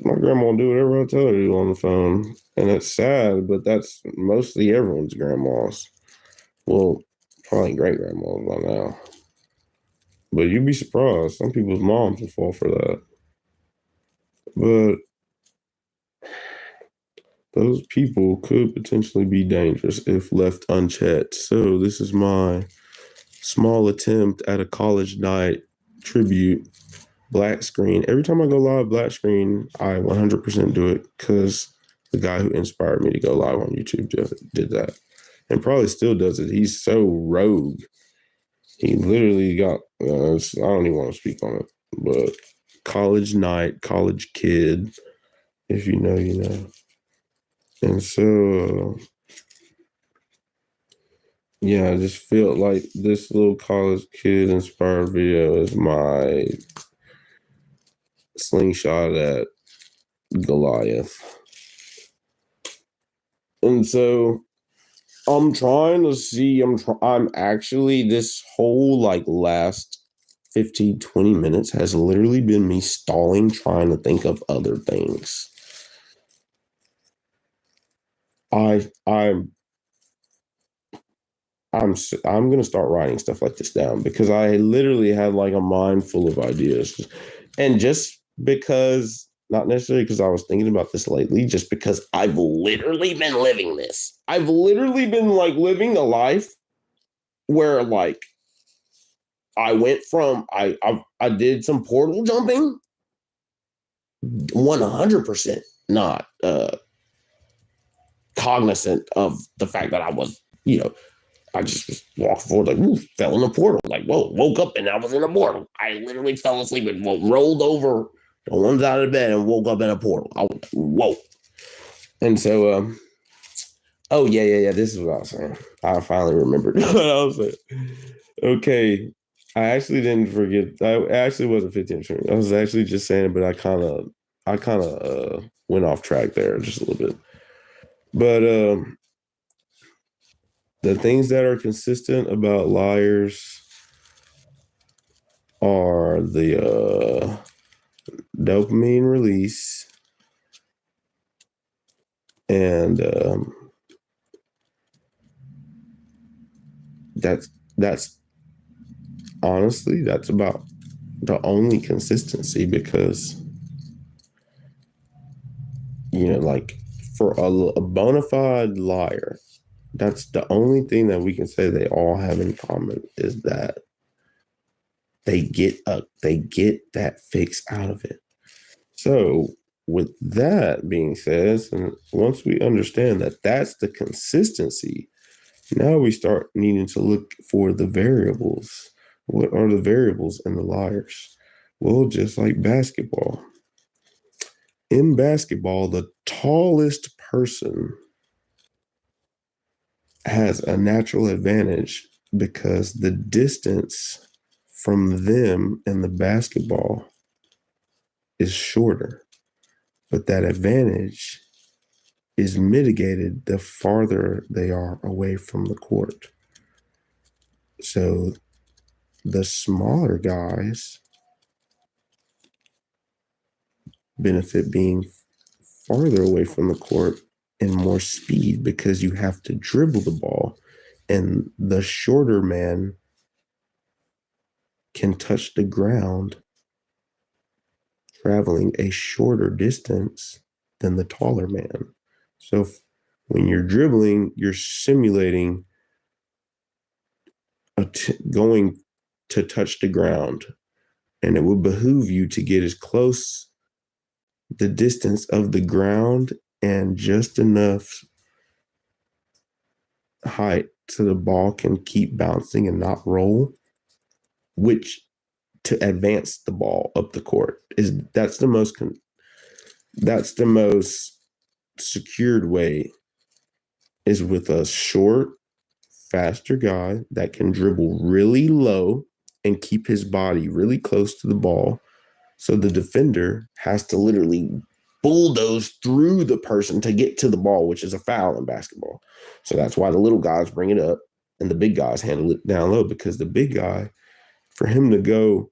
my grandma will do whatever I tell her to do on the phone. And it's sad, but that's mostly everyone's grandmas. Well, probably great grandmas by now. But you'd be surprised. Some people's moms will fall for that. But those people could potentially be dangerous if left unchecked. So this is my small attempt at a college night tribute black screen. Every time I go live black screen, I 100% do it because the guy who inspired me to go live on YouTube did that and probably still does it. He's so rogue. He literally got, I don't even want to speak on it, but college night, college kid, if you know, you know. And so Yeah, I just feel like this little college kid inspired video is my slingshot at Goliath. And so I'm trying to see, I'm actually, this whole like last 15, 20 minutes has literally been me stalling, trying to think of other things. I'm I'm gonna start writing stuff like this down because I literally had like a mind full of ideas, and just because, not necessarily because I was thinking about this lately, just because I've literally been living this. I've literally been like living a life where like I went from I did some portal jumping, 100% not cognizant of the fact that I was, I just was walked forward, like, woo, fell in a portal. Like, whoa, woke up and I was in a portal. I literally fell asleep and rolled over the ones out of bed and woke up in a portal. I was like, whoa. And so, oh, yeah. This is what I was saying. I finally remembered what I was saying. Okay. I actually didn't forget. I actually wasn't 15 minutes. I was actually just saying it, but I kind of went off track there just a little bit. But the things that are consistent about liars are the dopamine release and that's honestly that's about the only consistency because like for a bona fide liar, that's the only thing that we can say they all have in common is that they get that fix out of it. So with that being said, and once we understand that that's the consistency, now we start needing to look for the variables. What are the variables in the liars? Well, just like basketball. In basketball, the tallest person has a natural advantage because the distance from them and the basketball is shorter. But that advantage is mitigated the farther they are away from the court. So the smaller guys benefit being farther away from the court and more speed because you have to dribble the ball, and the shorter man can touch the ground traveling a shorter distance than the taller man. So when you're dribbling, you're simulating going to touch the ground, and it would behoove you to get as close the distance of the ground and just enough height so the ball can keep bouncing and not roll, which to advance the ball up the court is that's the most secured way is with a short, faster guy that can dribble really low and keep his body really close to the ball. So the defender has to literally bulldoze through the person to get to the ball, which is a foul in basketball. So that's why the little guys bring it up and the big guys handle it down low, because the big guy, for him to go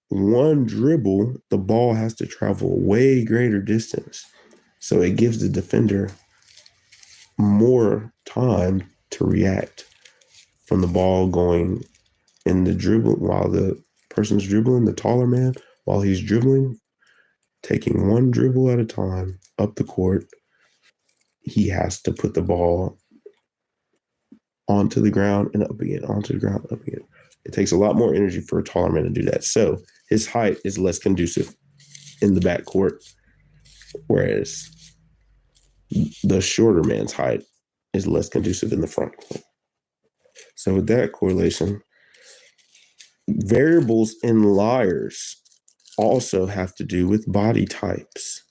one dribble, the ball has to travel a way greater distance. So it gives the defender more time to react from the ball going in the dribble while the person's dribbling, the taller man, while he's dribbling, taking one dribble at a time up the court. He has to put the ball onto the ground and up again, onto the ground, up again. It takes a lot more energy for a taller man to do that. So his height is less conducive in the backcourt, whereas the shorter man's height is less conducive in the front court. So with that correlation, variables in liars also have to do with body types.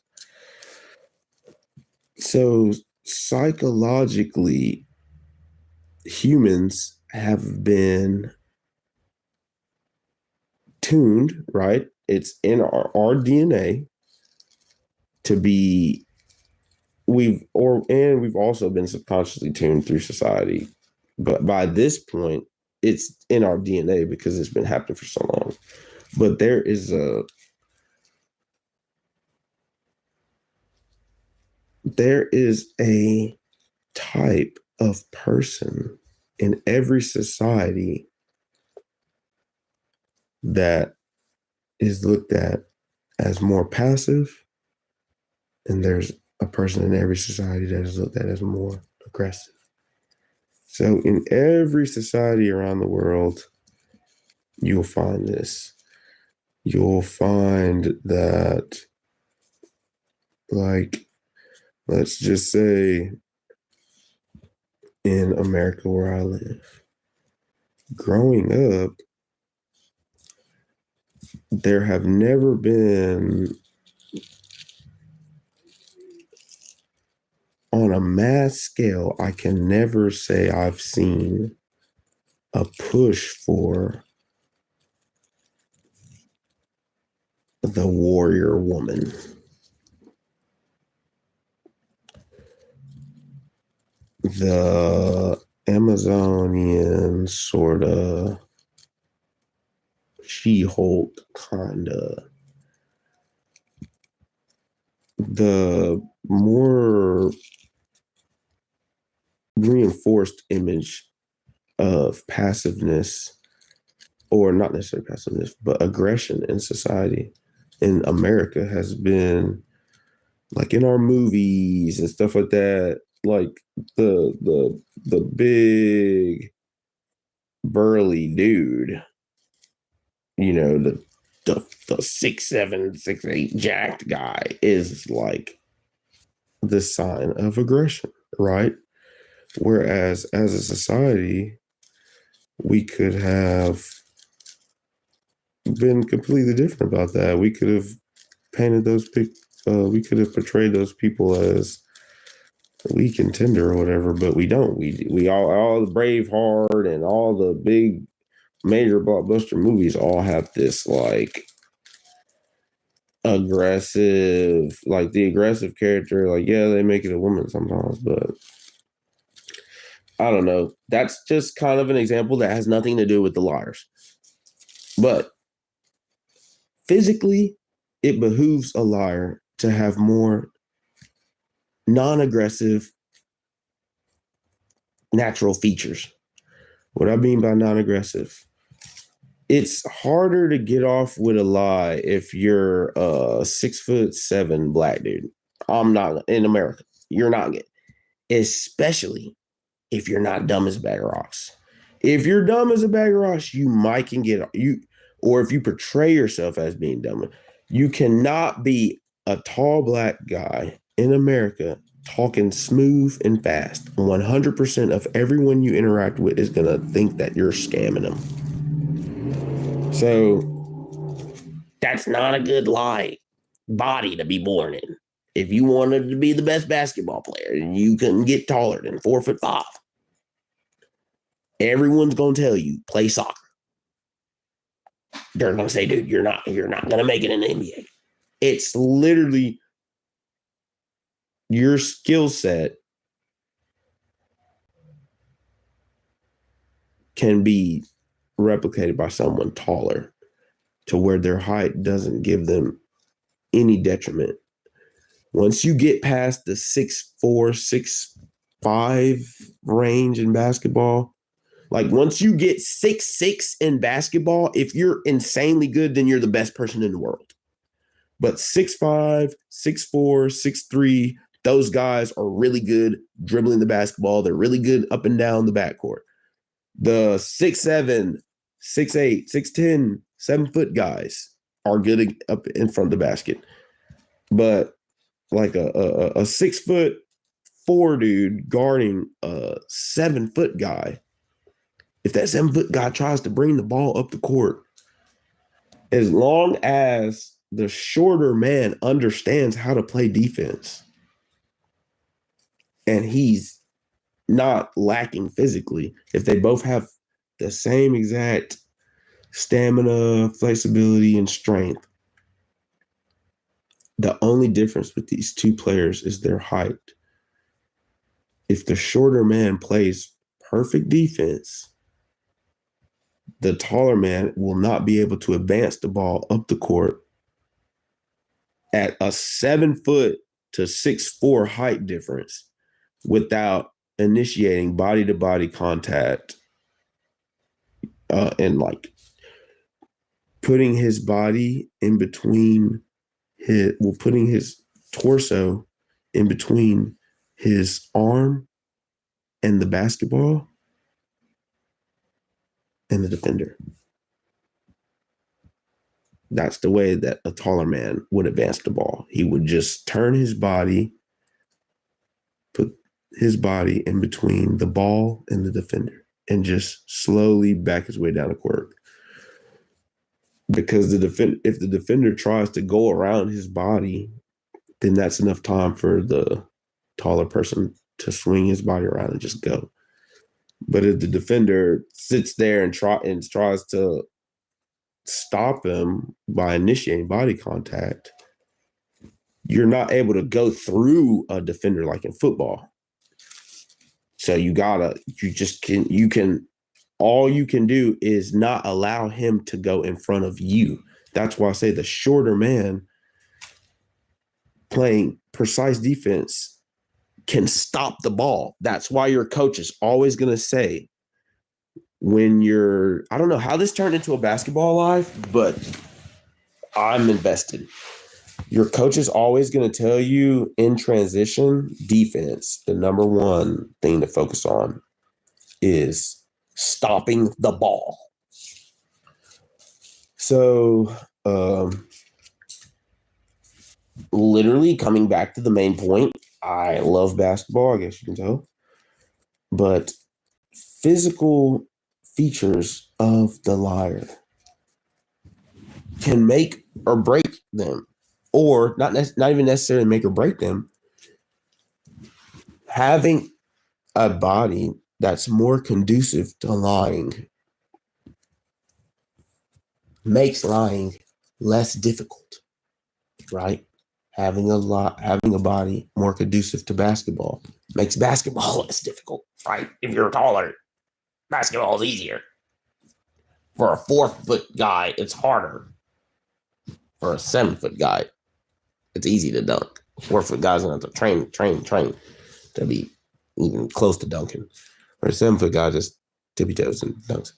So psychologically, humans have been tuned, right? It's in our DNA to be we've also been subconsciously tuned through society. But by this point, it's in our DNA because it's been happening for so long. But there is a type of person in every society that is looked at as more passive, and there's a person in every society that is looked at as more aggressive. So in every society around the world, you'll find this. You'll find that, like, let's just say in America where I live, growing up, there have never been, on a mass scale, I can never say I've seen a push for the warrior woman. The Amazonian sort of She-Hulk kind of. The more reinforced image of passiveness, or not necessarily passiveness, but aggression in society in America has been, like, in our movies and stuff like that, like the big burly dude, the 6'7", 6'8" jacked guy is like the sign of aggression, right? Whereas as a society, we could have been completely different about that. We could have painted those people, we could have portrayed those people as weak and tender or whatever, but we don't. We all the Braveheart and all the big major blockbuster movies all have this like aggressive, like the aggressive character. Like, yeah, they make it a woman sometimes, but I don't know. That's just kind of an example that has nothing to do with the liars. But physically, it behooves a liar to have more non-aggressive natural features. What I mean by non-aggressive, it's harder to get off with a lie if you're a 6'7" black dude. I'm not in America. You're not getting, especially if you're not dumb as a bag of rocks. If you're dumb as a bag of rocks, you might can get you, or if you portray yourself as being dumb, you cannot be a tall black guy in America talking smooth and fast. 100% of everyone you interact with is gonna think that you're scamming them. So that's not a good body to be born in. If you wanted to be the best basketball player and you couldn't get taller than 4'5", everyone's gonna tell you play soccer. They're gonna say, dude, you're not gonna make it in the NBA. It's literally your skill set can be replicated by someone taller to where their height doesn't give them any detriment. Once you get past the 6'4", 6'5" range in basketball, like once you get 6'6" in basketball, if you're insanely good, then you're the best person in the world. But 6'5", 6'4", 6'3", those guys are really good dribbling the basketball. They're really good up and down the backcourt. The 6'7", 6'8", 6'10", 7-foot guys are good up in front of the basket. But like a 6'4" dude guarding a 7-foot guy, if that 7-foot guy tries to bring the ball up the court, as long as the shorter man understands how to play defense and he's not lacking physically, if they both have the same exact stamina, flexibility, and strength, the only difference with these two players is their height. If the shorter man plays perfect defense, the taller man will not be able to advance the ball up the court at a 7 foot to 6'4" height difference without initiating body to body contact and like putting his body in between putting his torso in between his arm and the basketball and the defender. That's the way that a taller man would advance the ball. He would just turn his body, put his body in between the ball and the defender, and just slowly back his way down the court. Because if the defender tries to go around his body, then that's enough time for the taller person to swing his body around and just go. But if the defender sits there and tries to stop him by initiating body contact, you're not able to go through a defender like in football. So all you can do is not allow him to go in front of you. That's why I say the shorter man playing precise defense can stop the ball. That's why your coach is always going to say, I don't know how this turned into a basketball life, but I'm invested. Your coach is always going to tell you in transition defense, the number one thing to focus on is stopping the ball. So, literally coming back to the main point, I love basketball, I guess you can tell. But physical features of the liar can make or break them, or not even necessarily make or break them. Having a body that's more conducive to lying makes lying less difficult, right? Having a body more conducive to basketball makes basketball less difficult, right? If you're taller, basketball is easier. For a 4-foot guy, it's harder. For a 7-foot guy, it's easy to dunk. 4-foot guys don't have to train to be even close to dunking. For a 7-foot guy, just tippy toes and dunks.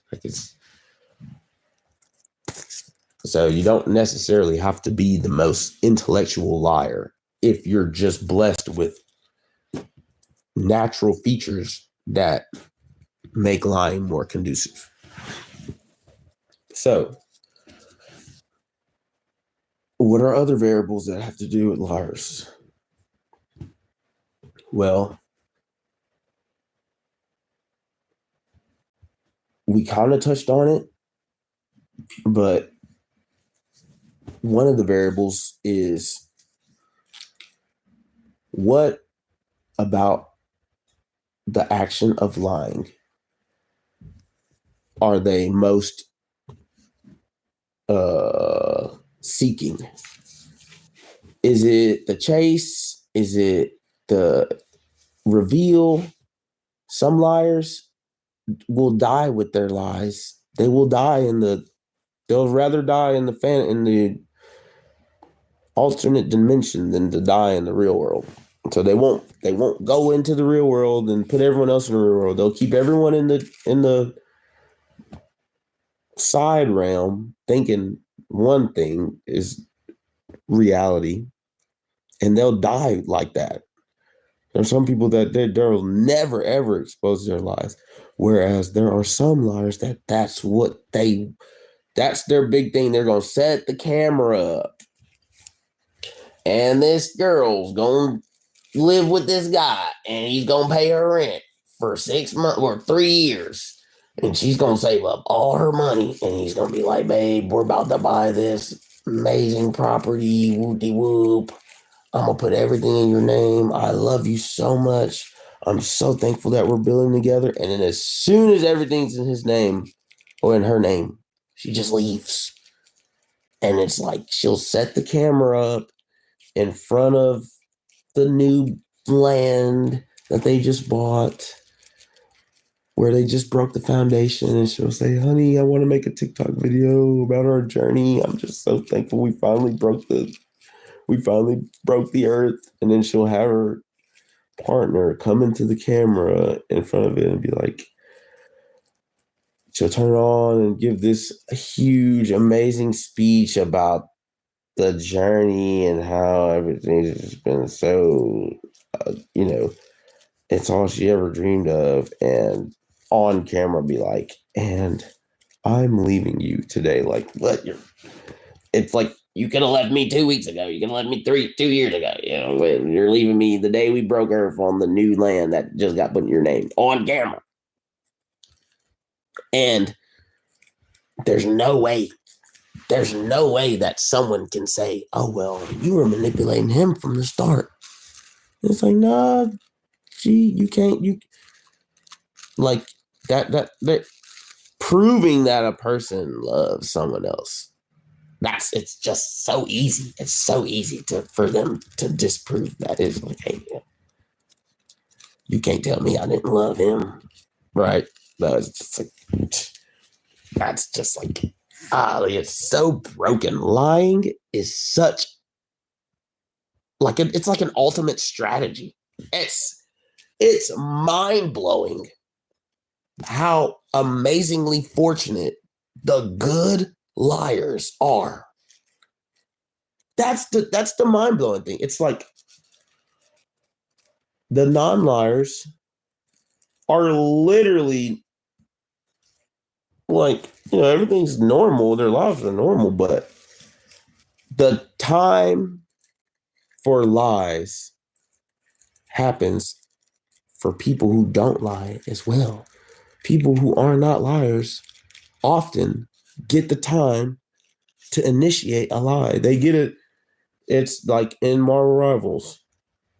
So you don't necessarily have to be the most intellectual liar if you're just blessed with natural features that make lying more conducive. So, what are other variables that have to do with liars? Well, we kind of touched on it, but one of the variables is what about the action of lying are they most seeking? Is it the chase? Is it the reveal? Some liars will die with their lies. They will die they'll rather die in the alternate dimension than to die in the real world. So they won't go into the real world and put everyone else in the real world. They'll keep everyone in the side realm thinking one thing is reality, and they'll die like that. There are some people that they'll never ever expose their lies, whereas there are some liars that's their big thing. They're gonna set the camera up, and this girl's gonna live with this guy, and he's gonna pay her rent for 6 months or 3 years. And she's going to save up all her money. And he's going to be like, babe, we're about to buy this amazing property. Whoop-de-whoop. I'm going to put everything in your name. I love you so much. I'm so thankful that we're building together. And then as soon as everything's in his name or in her name, she just leaves. And it's like she'll set the camera up in front of the new land that they just bought, where they just broke the foundation, and she'll say, honey, I want to make a TikTok video about our journey. I'm just so thankful we finally broke the earth. And then she'll have her partner come into the camera in front of it and be like, she'll turn it on and give this huge, amazing speech about the journey and how everything's just been so, it's all she ever dreamed of. And on camera be like, and I'm leaving you today. Like, what? It's like, you could have left me 2 weeks ago. You could have left me 2 years ago. You're leaving me the day we broke earth on the new land that just got put in your name on camera. And there's no way that someone can say, oh, well, you were manipulating him from the start. It's like, nah, you can't, like that proving that a person loves someone else. It's just so easy. It's so easy for them to disprove that. It's like, hey, you can't tell me I didn't love him. Right. That's just like, it's so broken. Lying is such it's like an ultimate strategy. It's mind-blowing how amazingly fortunate the good liars are. That's the mind-blowing thing. It's like the non-liars are literally like, everything's normal. Their lives are normal, but the time for lies happens for people who don't lie as well. People who are not liars often get the time to initiate a lie. They get it. It's like in Marvel Rivals.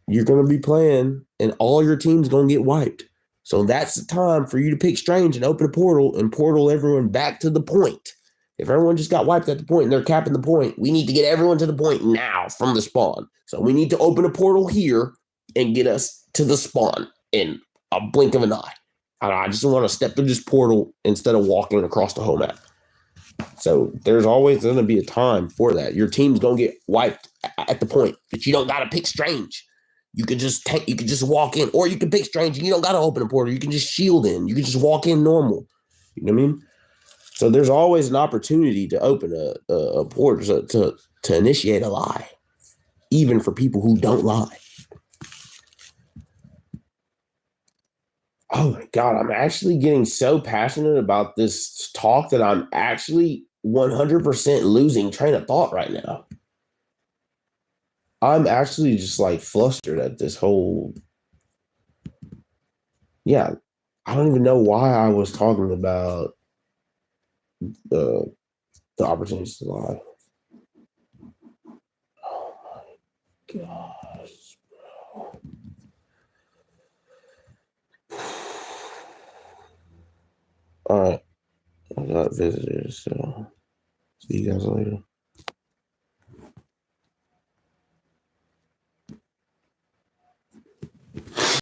You're going to be playing and all your team's going to get wiped. So that's the time for you to pick Strange and open a portal and portal everyone back to the point. If everyone just got wiped at the point and they're capping the point, we need to get everyone to the point now from the spawn. So we need to open a portal here and get us to the spawn in a blink of an eye. I just want to step through this portal instead of walking across the whole map. So there's always going to be a time for that. Your team's going to get wiped at the point, but you don't got to pick Strange. You can just walk in, or you can pick Strange and you don't got to open a portal. You can just shield in. You can just walk in normal. You know what I mean? So there's always an opportunity to open a portal to initiate a lie, even for people who don't lie. Oh my God, I'm actually getting so passionate about this talk that I'm actually 100% losing train of thought right now. I'm actually just like flustered at this whole. Yeah, I don't even know why I was talking about the opportunities to lie. Oh my gosh, bro. All right, I got visitors, so see you guys later.